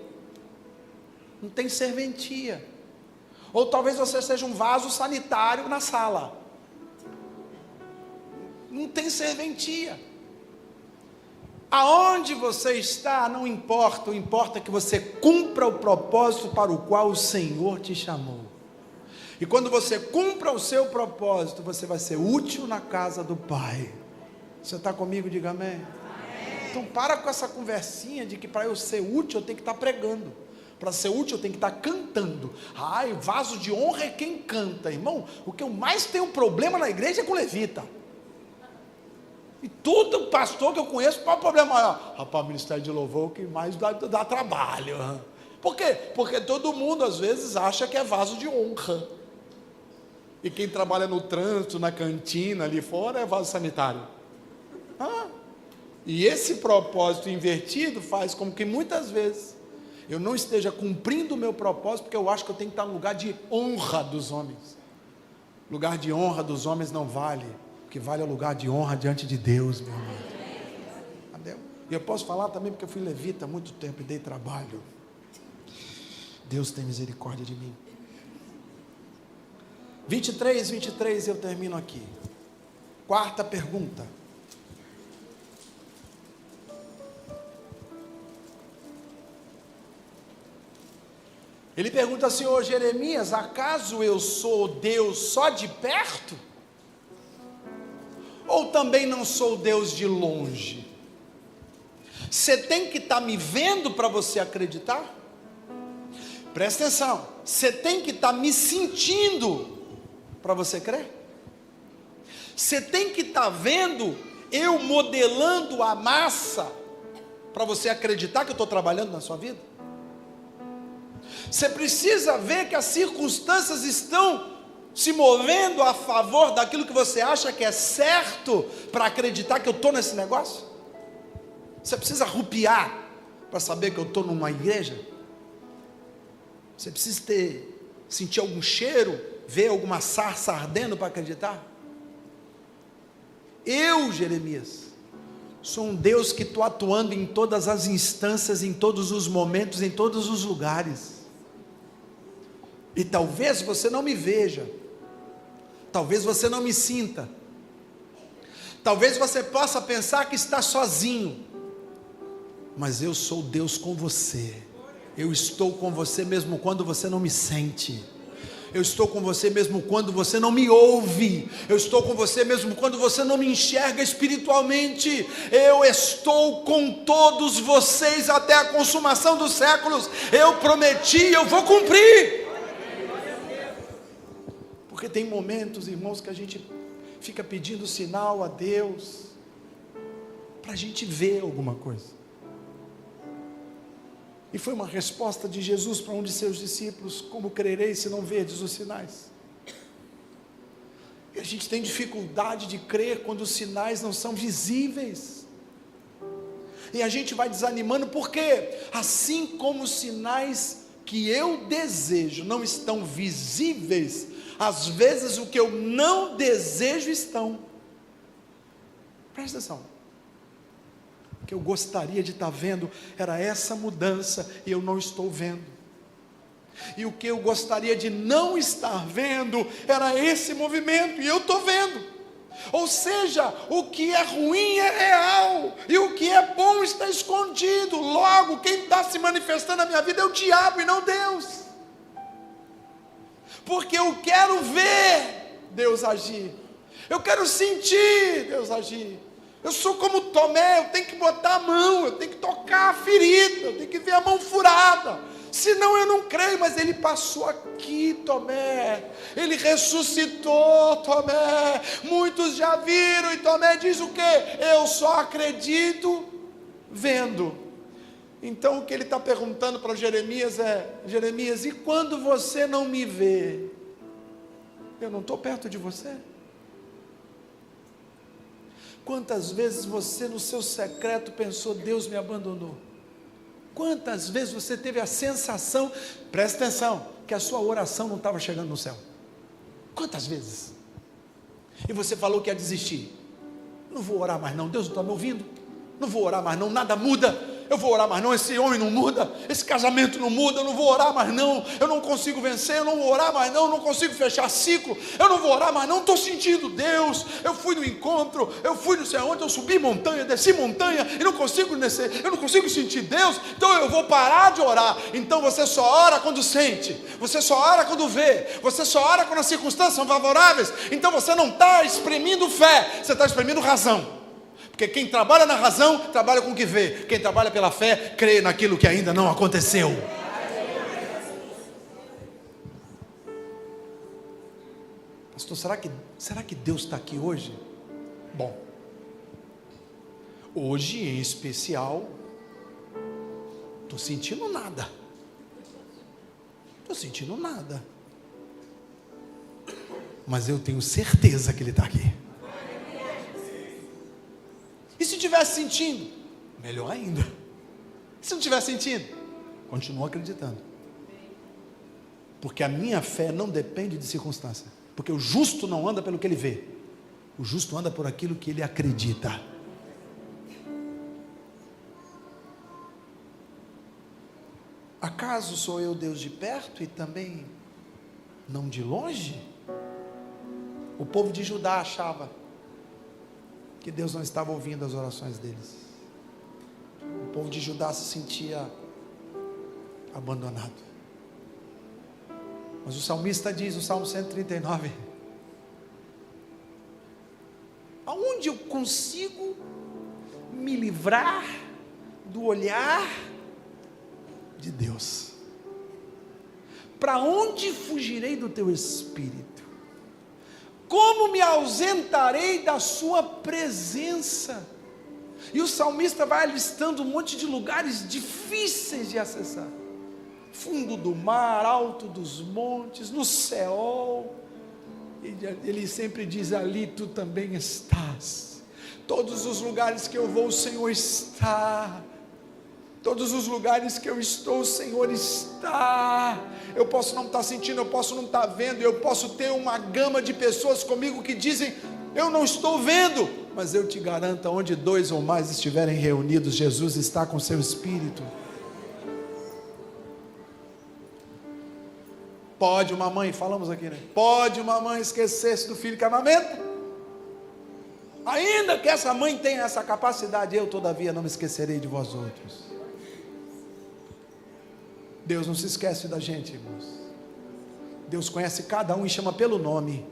não tem serventia. Ou talvez você seja um vaso sanitário na sala, não tem serventia. Aonde você está não importa, o importa é que você cumpra o propósito para o qual o Senhor te chamou. E quando você cumpra o seu propósito, você vai ser útil na casa do Pai. Você está comigo? Diga amém. Amém. Então para com essa conversinha de que para eu ser útil eu tenho que estar pregando, para ser útil eu tenho que estar cantando. Vaso de honra é quem canta. Irmão, o que eu mais tenho problema na igreja é com levita. E todo pastor que eu conheço, qual é o problema maior? Rapaz, o ministério de louvor que mais dá trabalho. Por quê? Porque todo mundo às vezes acha que é vaso de honra, e quem trabalha no trânsito, na cantina, ali fora, é vaso sanitário. E esse propósito invertido faz com que muitas vezes eu não esteja cumprindo o meu propósito, porque eu acho que eu tenho que estar no lugar de honra dos homens. Lugar de honra dos homens não vale. O que vale é o lugar de honra diante de Deus, meu irmão. Entendeu? E eu posso falar também porque eu fui levita há muito tempo e dei trabalho. Deus tem misericórdia de mim. 23, eu termino aqui. Quarta pergunta. Ele pergunta assim: ô Jeremias, acaso eu sou Deus só de perto? Ou também não sou Deus de longe? Você tem que estar me vendo para você acreditar? Presta atenção, você tem que estar me sentindo para você crer? Você tem que estar vendo eu modelando a massa para você acreditar que eu estou trabalhando na sua vida? Você precisa ver que as circunstâncias estão se movendo a favor daquilo que você acha que é certo, para acreditar que eu estou nesse negócio? Você precisa arrupiar para saber que eu estou numa igreja? Você precisa sentir algum cheiro, ver alguma sarça ardendo para acreditar? Eu, Jeremias, sou um Deus que estou atuando em todas as instâncias, em todos os momentos, em todos os lugares. E talvez você não me veja, talvez você não me sinta, talvez você possa pensar que está sozinho, mas eu sou Deus com você. Eu estou com você mesmo quando você não me sente. Eu estou com você mesmo quando você não me ouve. Eu estou com você mesmo quando você não me enxerga espiritualmente. Eu estou com todos vocês até a consumação dos séculos. Eu prometi, eu vou cumprir. Porque tem momentos, irmãos, que a gente fica pedindo sinal a Deus, para a gente ver alguma coisa. E foi uma resposta de Jesus para um de seus discípulos: como crereis se não verdes os sinais? E a gente tem dificuldade de crer quando os sinais não são visíveis. E a gente vai desanimando, porque assim como os sinais que eu desejo não estão visíveis, às vezes o que eu não desejo estão. Presta atenção. O que eu gostaria de estar vendo era essa mudança, e eu não estou vendo. E o que eu gostaria de não estar vendo era esse movimento, e eu estou vendo. Ou seja, o que é ruim é real, e o que é bom está escondido. Logo, quem está se manifestando na minha vida é o diabo e não Deus. Porque eu quero ver Deus agir, eu quero sentir Deus agir. Eu sou como Tomé, eu tenho que botar a mão, eu tenho que tocar a ferida, eu tenho que ver a mão furada. senão eu não creio. Mas ele passou aqui, Tomé, ele ressuscitou, Tomé, muitos já viram, e Tomé diz o quê? Eu só acredito vendo. Então o que ele está perguntando para Jeremias é: Jeremias, e quando você não me vê, eu não estou perto de você? Quantas vezes você no seu secreto pensou: Deus me abandonou? Quantas vezes você teve a sensação, presta atenção, que a sua oração não estava chegando no céu? Quantas vezes? E você falou que ia desistir. Não vou orar mais não, Deus não está me ouvindo. Não vou orar mais não, nada muda. Eu vou orar mais não, esse homem não muda, esse casamento não muda, eu não vou orar mais não, eu não consigo vencer, eu não vou orar mais não, eu não consigo fechar ciclo, eu não vou orar mais não, estou sentindo Deus, eu fui no encontro, eu fui não sei aonde, eu subi montanha, desci montanha, e não consigo descer, eu não consigo sentir Deus, então eu vou parar de orar. Então você só ora quando sente, você só ora quando vê, você só ora quando as circunstâncias são favoráveis. Então você não está exprimindo fé, você está exprimindo razão. Porque quem trabalha na razão, trabalha com o que vê. Quem trabalha pela fé, crê naquilo que ainda não aconteceu. Pastor, será que Deus está aqui hoje? Bom, hoje em especial, estou sentindo nada. Estou sentindo nada. Mas eu tenho certeza que Ele está aqui. E se estivesse sentindo? Melhor ainda. E se não estivesse sentindo? Continua acreditando. Porque a minha fé não depende de circunstância. Porque o justo não anda pelo que ele vê. O justo anda por aquilo que ele acredita. Acaso sou eu Deus de perto e também não de longe? O povo de Judá achava que Deus não estava ouvindo as orações deles. O povo de Judá se sentia abandonado. Mas o salmista diz, no Salmo 139, aonde eu consigo me livrar do olhar de Deus? Para onde fugirei do teu Espírito? Como me ausentarei da sua presença? E o salmista vai listando um monte de lugares difíceis de acessar. Fundo do mar, alto dos montes, no Seol. Ele sempre diz, ali tu também estás. Todos os lugares que eu vou, o Senhor está. Todos os lugares que eu estou, o Senhor está. Eu posso não estar sentindo, eu posso não estar vendo, eu posso ter uma gama de pessoas comigo que dizem, eu não estou vendo, mas eu te garanto, onde 2 ou mais estiverem reunidos, Jesus está com seu Espírito. Pode uma mãe, falamos aqui, né? Pode uma mãe esquecer-se do filho que amamenta? Ainda que essa mãe tenha essa capacidade, eu todavia não me esquecerei de vós outros. Deus não se esquece da gente, irmãos. Deus conhece cada um e chama pelo nome.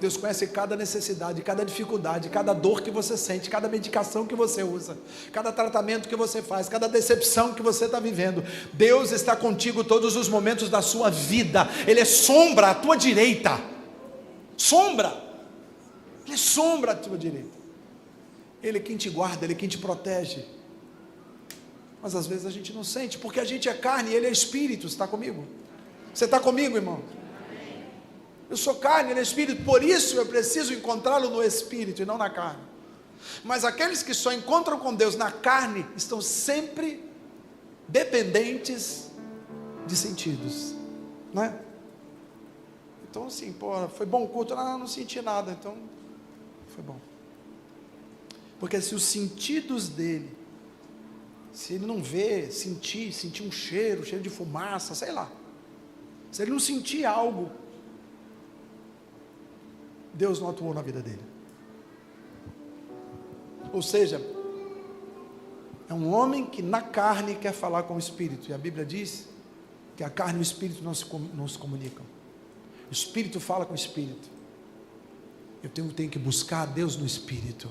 Deus conhece cada necessidade, cada dificuldade, cada dor que você sente, cada medicação que você usa, cada tratamento que você faz, cada decepção que você está vivendo. Deus está contigo todos os momentos da sua vida. Ele é sombra à tua direita. Sombra. Ele é sombra à tua direita. Ele é quem te guarda, Ele é quem te protege. Mas às vezes a gente não sente, porque a gente é carne e Ele é espírito. Você está comigo? Você está comigo, irmão? Eu sou carne, Ele é espírito, por isso eu preciso encontrá-lo no espírito e não na carne. Mas aqueles que só encontram com Deus na carne, estão sempre dependentes de sentidos, não é? Então assim, pô, foi bom o culto? Não senti nada, então foi bom. Porque se os sentidos dele, se ele não vê, sentir um cheiro de fumaça, sei lá, se ele não sentir algo, Deus não atuou na vida dele. Ou seja, é um homem que na carne quer falar com o Espírito, e a Bíblia diz que a carne e o Espírito não se comunicam. O Espírito fala com o Espírito. Eu tenho que buscar a Deus no Espírito,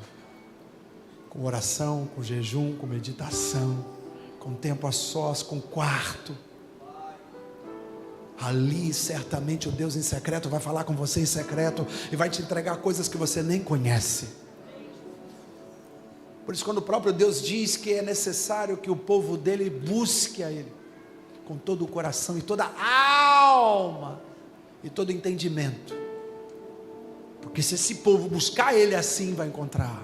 com oração, com jejum, com meditação, com tempo a sós, com quarto. ali certamente o Deus em secreto vai falar com você em secreto e vai te entregar coisas que você nem conhece. Por isso, quando o próprio Deus diz que é necessário que o povo dele busque a Ele com todo o coração e toda a alma e todo o entendimento, porque se esse povo buscar Ele assim, vai encontrar.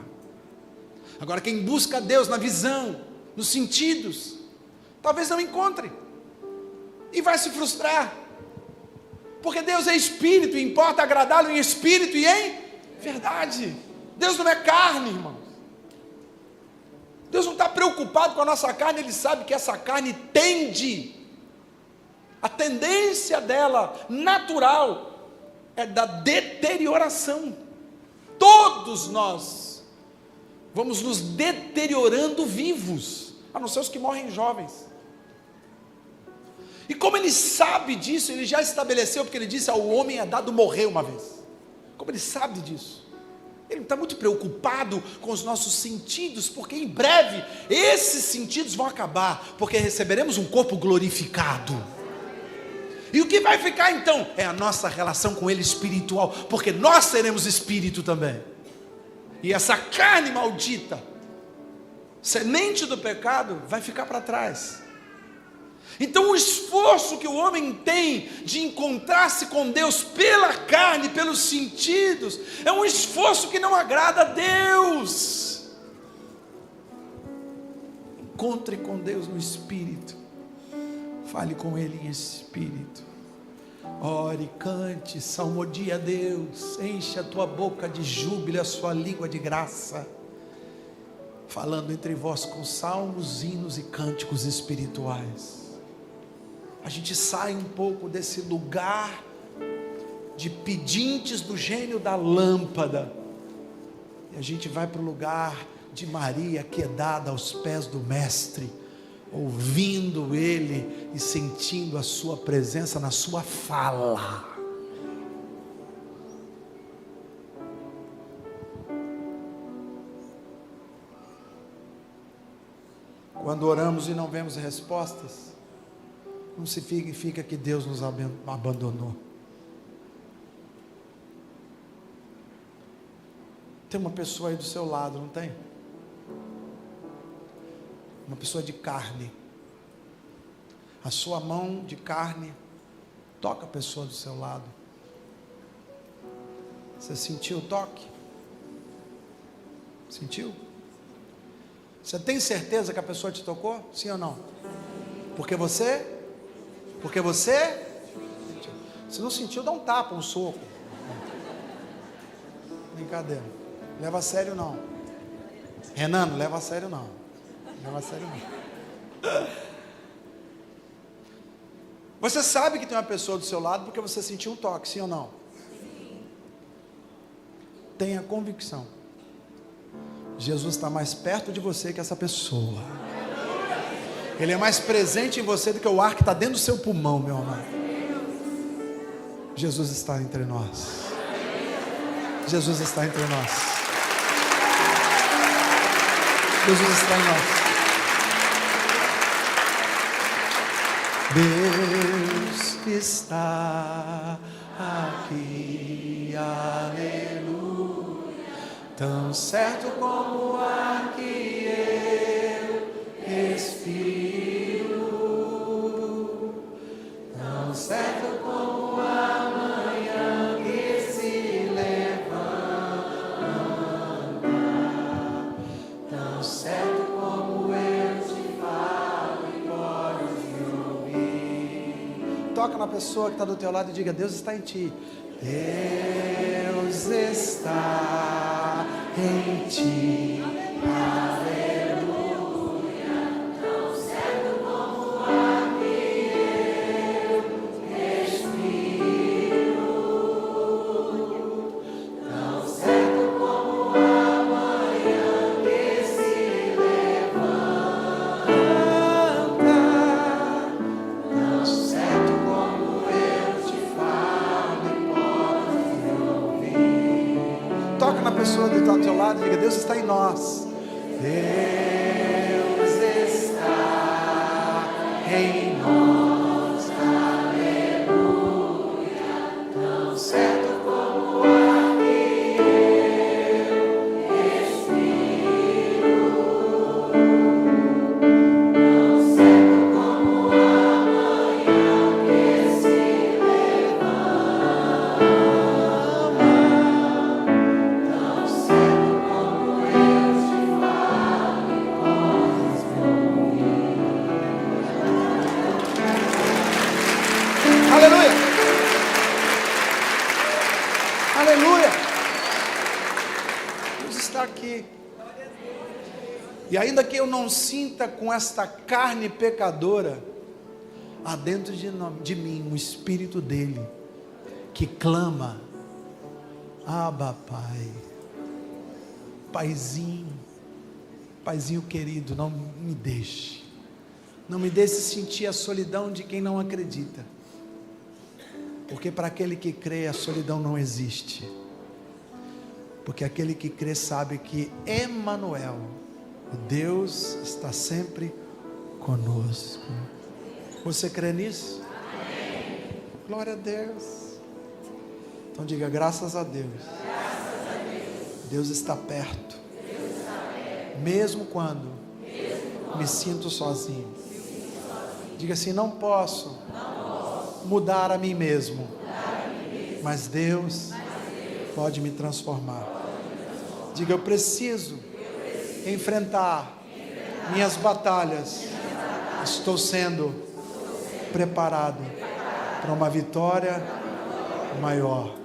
Agora, quem busca Deus na visão, nos sentidos, talvez não encontre e vai se frustrar, porque Deus é Espírito e importa agradá-lo em Espírito e em verdade. Deus não é carne, irmãos. Deus não está preocupado com a nossa carne. Ele sabe que essa carne tende, a tendência dela natural é da deterioração. Todos nós vamos nos deteriorando vivos, a não ser os que morrem jovens. E como ele sabe disso, ele já estabeleceu, porque ele disse: ao homem é dado morrer uma vez. Como ele sabe disso? Ele não está muito preocupado com os nossos sentidos, porque em breve esses sentidos vão acabar, porque receberemos um corpo glorificado. E o que vai ficar então? É a nossa relação com Ele espiritual, porque nós seremos espírito também. E essa carne maldita, semente do pecado, vai ficar para trás. Então o esforço que o homem tem de encontrar-se com Deus pela carne, pelos sentidos, é um esforço que não agrada a Deus. Encontre com Deus no Espírito, fale com Ele em Espírito, ore, cante, salmodie a Deus, enche a tua boca de júbilo, a sua língua de graça, falando entre vós com salmos, hinos e cânticos espirituais. A gente sai um pouco desse lugar de pedintes do gênio da lâmpada, e a gente vai para o lugar de Maria, quedada aos pés do Mestre, ouvindo Ele e sentindo a sua presença na sua fala. Quando oramos e não vemos respostas, não significa que Deus nos abandonou. Tem uma pessoa aí do seu lado, não tem? Uma pessoa de carne. A sua mão de carne toca a pessoa do seu lado. Você sentiu o toque? Sentiu? Você tem certeza que a pessoa te tocou? Sim ou não? Porque você se não sentiu, dá um tapa, um soco. Brincadeira. Leva a sério não. Renan, não leva a sério não. Leva a sério não. Você sabe que tem uma pessoa do seu lado porque você sentiu um toque, sim ou não? Tenha convicção. Jesus está mais perto de você que essa pessoa. Ele é mais presente em você do que o ar que está dentro do seu pulmão, meu amado. Jesus está entre nós. Jesus está entre nós. Jesus está em nós. Deus está aqui, aleluia. Tão certo como o ar que eu respiro, tão certo como a manhã que se levanta, tão certo como eu te falo e podes me ouvir. Toca na pessoa que está do teu lado e diga: Deus está em ti. Deus está em ti. Pessoa que está ao teu lado, diga: Deus está em nós. Deus está em nós. Aleluia. Aleluia! Deus está aqui. E ainda que eu não sinta com esta carne pecadora, há dentro de mim um Espírito dele, que clama, Abba, Pai, Paizinho, Paizinho querido, não me deixe sentir a solidão de quem não acredita, porque para aquele que crê a solidão não existe, porque aquele que crê sabe que Emanuel, o Deus está sempre conosco. Você crê nisso? Amém. Glória a Deus. Então diga, graças a Deus. Graças a Deus. Deus está perto. Deus está perto. Mesmo quando me sinto sozinho. Diga assim, não posso mudar a mim mesmo. Mas Deus pode me transformar. Diga, eu preciso enfrentar minhas batalhas. Estou sendo preparado para uma vitória maior.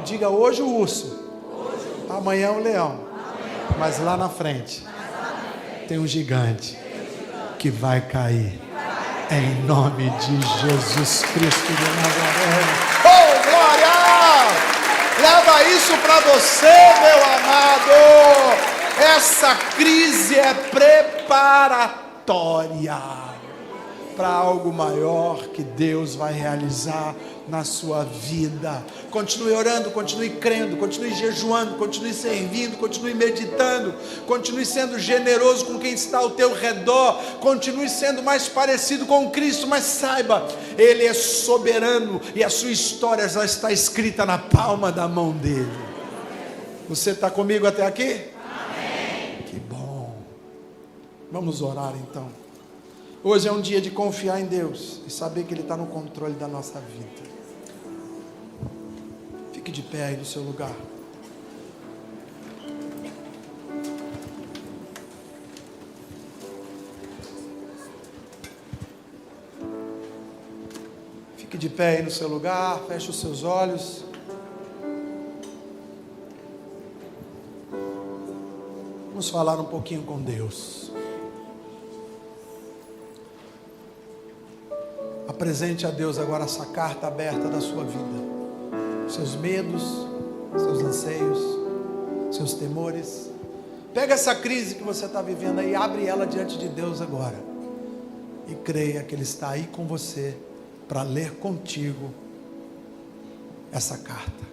Diga, hoje o urso, amanhã o leão, mas lá na frente tem um gigante que vai cair em nome de Jesus Cristo de Nazaré. Oh, glória! Leva isso para você, meu amado. Essa crise é preparatória para algo maior que Deus vai realizar na sua vida. Continue orando, continue crendo, continue jejuando, continue servindo, continue meditando, continue sendo generoso com quem está ao teu redor, continue sendo mais parecido com Cristo, mas saiba, Ele é soberano e a sua história já está escrita na palma da mão dele. Você está comigo até aqui? Vamos orar então. Hoje é um dia de confiar em Deus e saber que Ele está no controle da nossa vida. Fique de pé aí no seu lugar. Fique de pé aí no seu lugar, feche os seus olhos. Vamos falar um pouquinho com Deus. Apresente a Deus agora essa carta aberta da sua vida. Seus medos, seus anseios, seus temores. Pega essa crise que você está vivendo aí, abre ela diante de Deus agora. E creia que Ele está aí com você para ler contigo essa carta.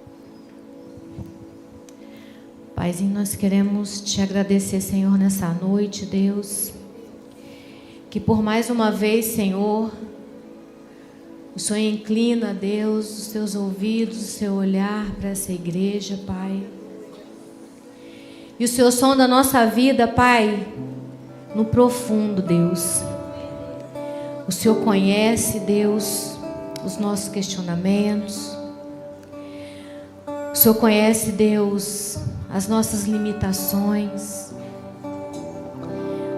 Paizinho, nós queremos te agradecer, Senhor, nessa noite, Deus. Que por mais uma vez, Senhor, o Senhor inclina, Deus, os teus ouvidos, o seu olhar para essa igreja, Pai. E o Senhor sonda a nossa vida, Pai, no profundo, Deus. O Senhor conhece, Deus, os nossos questionamentos. O Senhor conhece, Deus, as nossas limitações.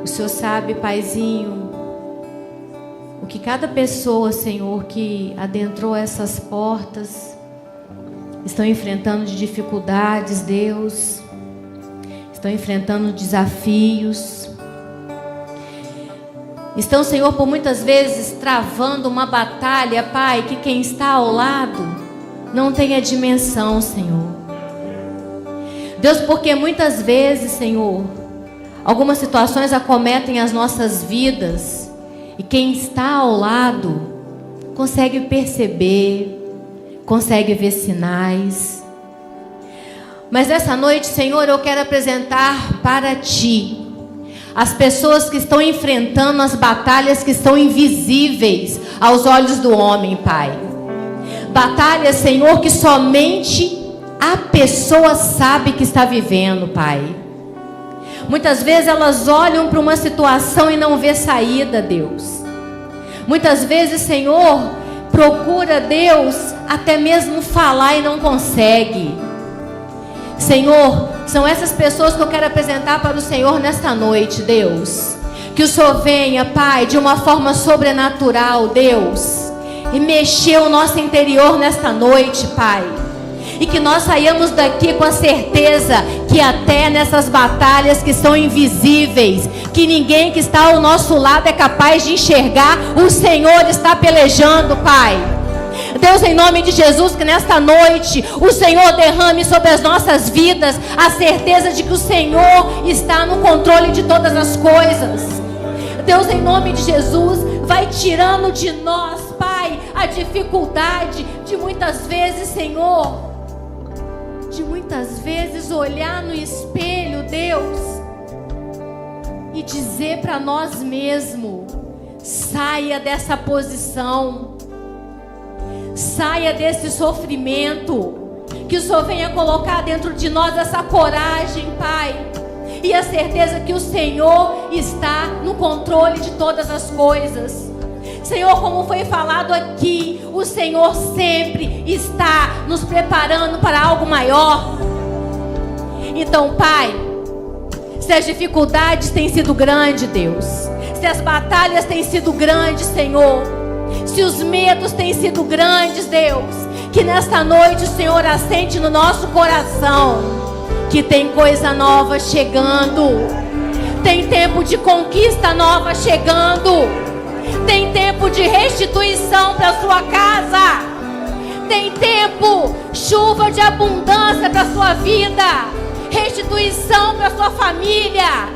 O Senhor sabe, Paizinho, o que cada pessoa, Senhor, que adentrou essas portas estão enfrentando de dificuldades, Deus, estão enfrentando desafios, estão, Senhor, por muitas vezes travando uma batalha, Pai, que quem está ao lado não tem a dimensão, Senhor. Deus, porque muitas vezes, Senhor, algumas situações acometem as nossas vidas e quem está ao lado consegue perceber, consegue ver sinais. Mas essa noite, Senhor, eu quero apresentar para Ti as pessoas que estão enfrentando as batalhas que estão invisíveis aos olhos do homem, Pai. Batalhas, Senhor, que somente a pessoa sabe que está vivendo, Pai. Muitas vezes elas olham para uma situação e não vê saída, Deus. Muitas vezes, Senhor, procura, Deus, até mesmo falar e não consegue. Senhor, são essas pessoas que eu quero apresentar para o Senhor nesta noite, Deus. Que o Senhor venha, Pai, de uma forma sobrenatural, Deus, e mexer o nosso interior nesta noite, Pai. E que nós saímos daqui com a certeza que até nessas batalhas que são invisíveis, que ninguém que está ao nosso lado é capaz de enxergar, o Senhor está pelejando, Pai. Deus, em nome de Jesus, que nesta noite o Senhor derrame sobre as nossas vidas a certeza de que o Senhor está no controle de todas as coisas. Deus, em nome de Jesus, vai tirando de nós, Pai, a dificuldade de muitas vezes, Senhor, de muitas vezes olhar no espelho, Deus, e dizer para nós mesmos: saia dessa posição, saia desse sofrimento, que o Senhor venha colocar dentro de nós essa coragem, Pai, e a certeza que o Senhor está no controle de todas as coisas. Senhor, como foi falado aqui, o Senhor sempre está nos preparando para algo maior. Então, Pai, se as dificuldades têm sido grandes, Deus, se as batalhas têm sido grandes, Senhor, se os medos têm sido grandes, Deus, que nesta noite o Senhor assente no nosso coração que tem coisa nova chegando, tem tempo de conquista nova chegando, tem tempo de restituição para a sua casa, tem tempo, chuva de abundância para a sua vida, restituição para a sua família.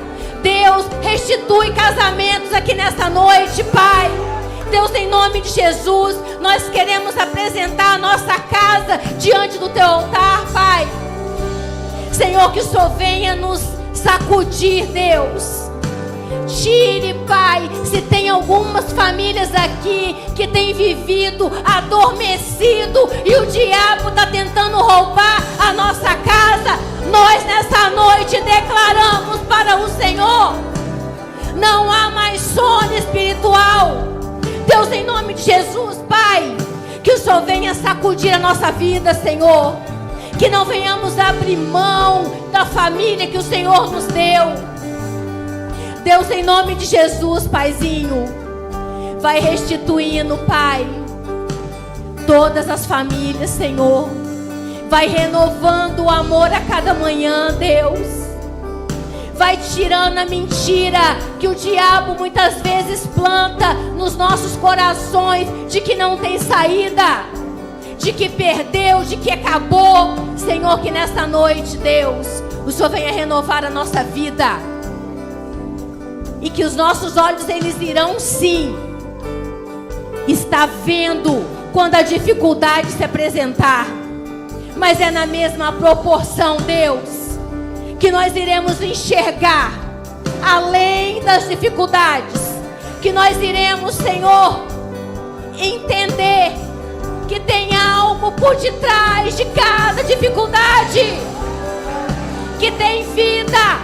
Deus, restitui casamentos aqui nesta noite, Pai. Deus, em nome de Jesus, nós queremos apresentar a nossa casa diante do Teu altar, Pai. Senhor, que o Senhor venha nos sacudir, Deus. Tire, Pai, se tem algumas famílias aqui que têm vivido adormecido e o diabo está tentando roubar a nossa casa, nós nessa noite declaramos para o Senhor: não há mais sono espiritual. Deus, em nome de Jesus, Pai, que o Senhor venha sacudir a nossa vida, Senhor, que não venhamos abrir mão da família que o Senhor nos deu. Deus, em nome de Jesus, Paizinho, vai restituindo, Pai, todas as famílias, Senhor. Vai renovando o amor a cada manhã, Deus. Vai tirando a mentira que o diabo muitas vezes planta nos nossos corações, de que não tem saída, de que perdeu, de que acabou. Senhor, que nesta noite, Deus, o Senhor venha renovar a nossa vida. E que os nossos olhos, eles irão sim estar vendo quando a dificuldade se apresentar. Mas é na mesma proporção, Deus, que nós iremos enxergar além das dificuldades. Que nós iremos, Senhor, entender que tem algo por detrás de cada dificuldade. Que tem vida,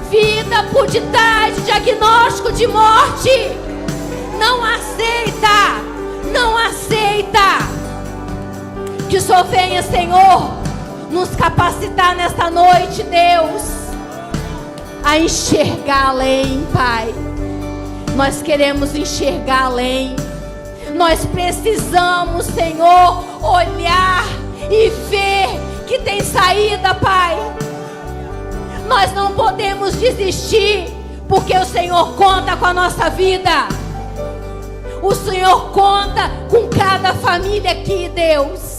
vida por detrás de diagnóstico de morte. Não aceita. Que o Senhor venha, Senhor, nos capacitar nesta noite, Deus, a enxergar além, Pai. Nós queremos enxergar além. Nós precisamos, Senhor, olhar e ver que tem saída, Pai. Nós não podemos desistir, porque o Senhor conta com a nossa vida. O Senhor conta com cada família aqui, Deus.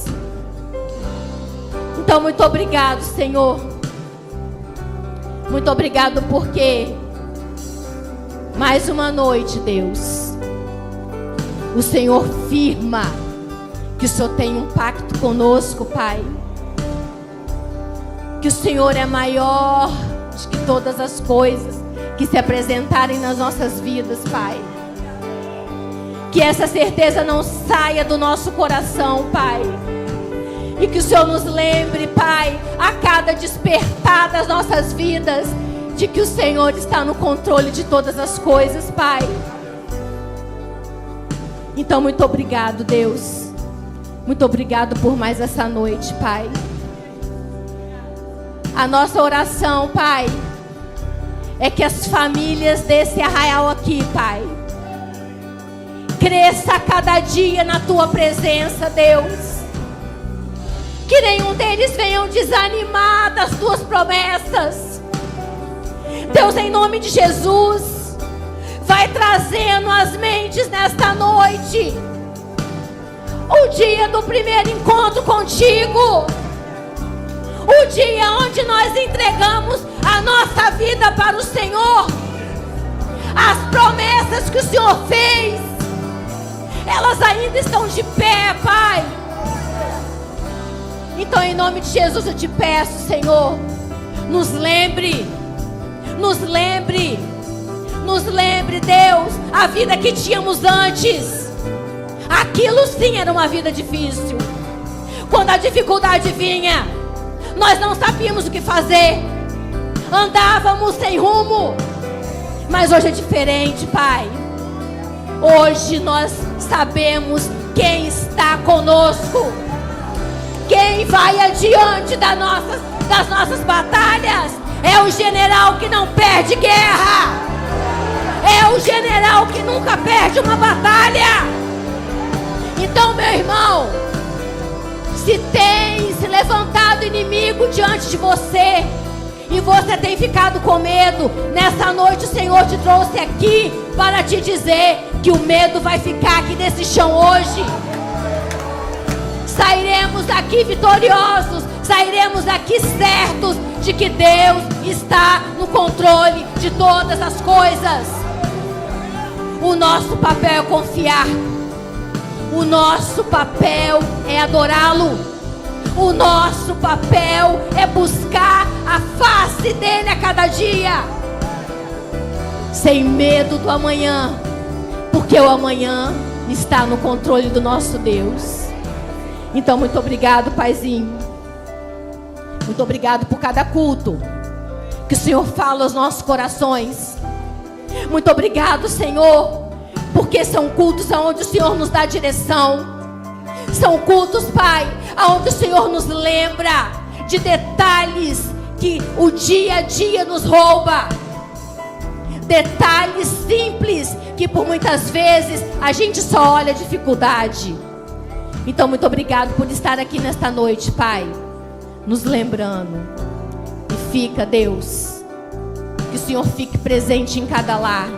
Então, muito obrigado, Senhor. Muito obrigado porque mais uma noite, Deus, o Senhor firma que o Senhor tem um pacto conosco, Pai. Que o Senhor é maior do que todas as coisas que se apresentarem nas nossas vidas, Pai. Que essa certeza não saia do nosso coração, Pai. E que o Senhor nos lembre, Pai, a cada despertar das nossas vidas, de que o Senhor está no controle de todas as coisas, Pai. Então, muito obrigado, Deus. Muito obrigado por mais essa noite, Pai. A nossa oração, Pai, é que as famílias desse arraial aqui, Pai, cresça a cada dia na Tua presença, Deus. Que nenhum deles venham desanimar das tuas promessas. Deus, em nome de Jesus, vai trazendo às mentes nesta noite o dia do primeiro encontro contigo, o dia onde nós entregamos a nossa vida para o Senhor. As promessas que o Senhor fez, elas ainda estão de pé, Pai. Então, em nome de Jesus, eu te peço, Senhor, nos lembre, Deus, a vida que tínhamos antes. Aquilo sim era uma vida difícil. Quando a dificuldade vinha, nós não sabíamos o que fazer, andávamos sem rumo. Mas hoje é diferente, Pai. Hoje nós sabemos quem está conosco, quem vai adiante das nossas batalhas. É o general que não perde guerra, é o general que nunca perde uma batalha. Então, meu irmão, se tem se levantado inimigo diante de você e você tem ficado com medo, nessa noite o Senhor te trouxe aqui para te dizer que o medo vai ficar aqui nesse chão hoje. Sairemos daqui vitoriosos, sairemos daqui certos de que Deus está no controle de todas as coisas. O nosso papel é confiar, o nosso papel é adorá-lo, o nosso papel é buscar a face dele a cada dia, sem medo do amanhã, porque o amanhã está no controle do nosso Deus. Então, muito obrigado, Paizinho. Muito obrigado por cada culto que o Senhor fala aos nossos corações. Muito obrigado, Senhor, porque são cultos onde o Senhor nos dá direção. São cultos, Pai, onde o Senhor nos lembra de detalhes que o dia a dia nos rouba. Detalhes simples que por muitas vezes a gente só olha a dificuldade. Então, muito obrigado por estar aqui nesta noite, Pai, nos lembrando. E fica, Deus, que o Senhor fique presente em cada lar.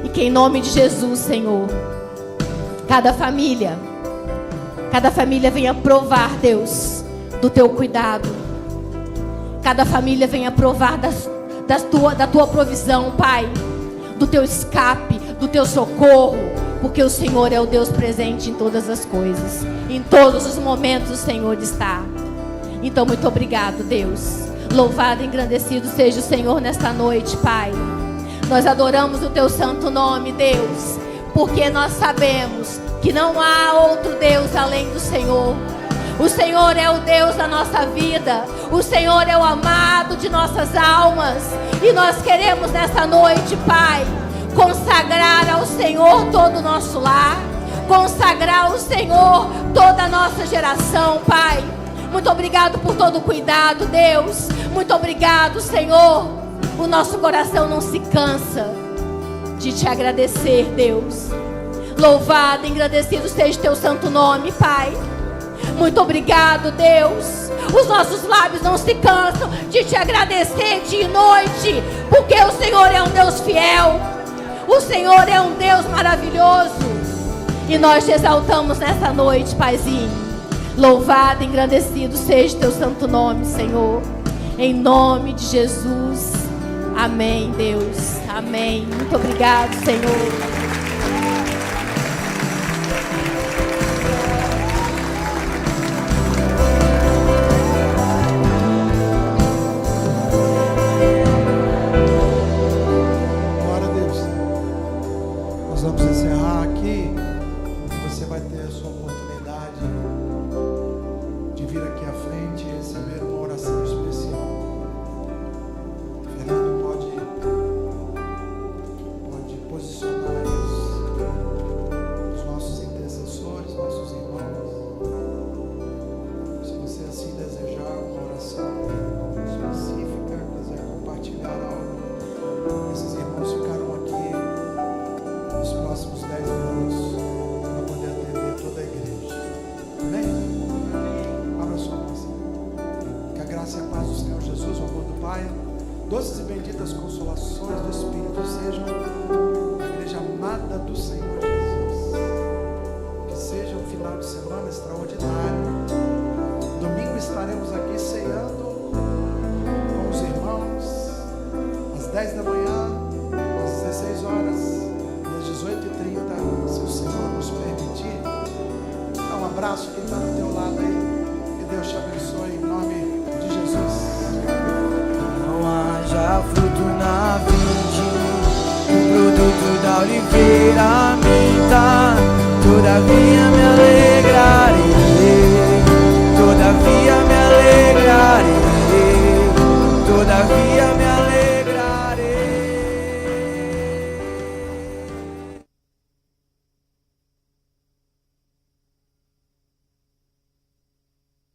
E que em nome de Jesus, Senhor, cada família venha provar, Deus, do teu cuidado. Cada família venha provar da tua provisão, Pai, do teu escape, do teu socorro, porque o Senhor é o Deus presente em todas as coisas. Em todos os momentos o Senhor está. Então, muito obrigado, Deus. Louvado e engrandecido seja o Senhor nesta noite, Pai. Nós adoramos o teu santo nome, Deus, porque nós sabemos que não há outro Deus além do Senhor. O Senhor é o Deus da nossa vida, o Senhor é o amado de nossas almas. E nós queremos nessa noite, Pai, consagrar ao Senhor todo o nosso lar, consagrar ao Senhor toda a nossa geração, Pai. Muito obrigado por todo o cuidado, Deus. Muito obrigado, Senhor. O nosso coração não se cansa de te agradecer, Deus. Louvado e engrandecido seja o teu santo nome, Pai. Muito obrigado, Deus. Os nossos lábios não se cansam de te agradecer dia e noite, porque o Senhor é um Deus fiel, o Senhor é um Deus maravilhoso. E nós te exaltamos nessa noite, Paizinho. Louvado e engrandecido seja o teu santo nome, Senhor. Em nome de Jesus. Amém, Deus. Amém. Muito obrigado, Senhor. Posicionar graça e a paz do Senhor Jesus, o amor do Pai, doces e benditas consolações do Espírito sejam na igreja amada do Senhor Jesus. Que seja um final de semana extraordinário. Domingo estaremos aqui ceando com os irmãos às 10 da manhã, às 16 horas e às 18h30, se o Senhor nos permitir. Dá um abraço quem está do teu lado aí. Que Deus te abençoe em nome de Jesus. Não haja fruto na vinde, o produto da oliveira minta, todavia me alegra.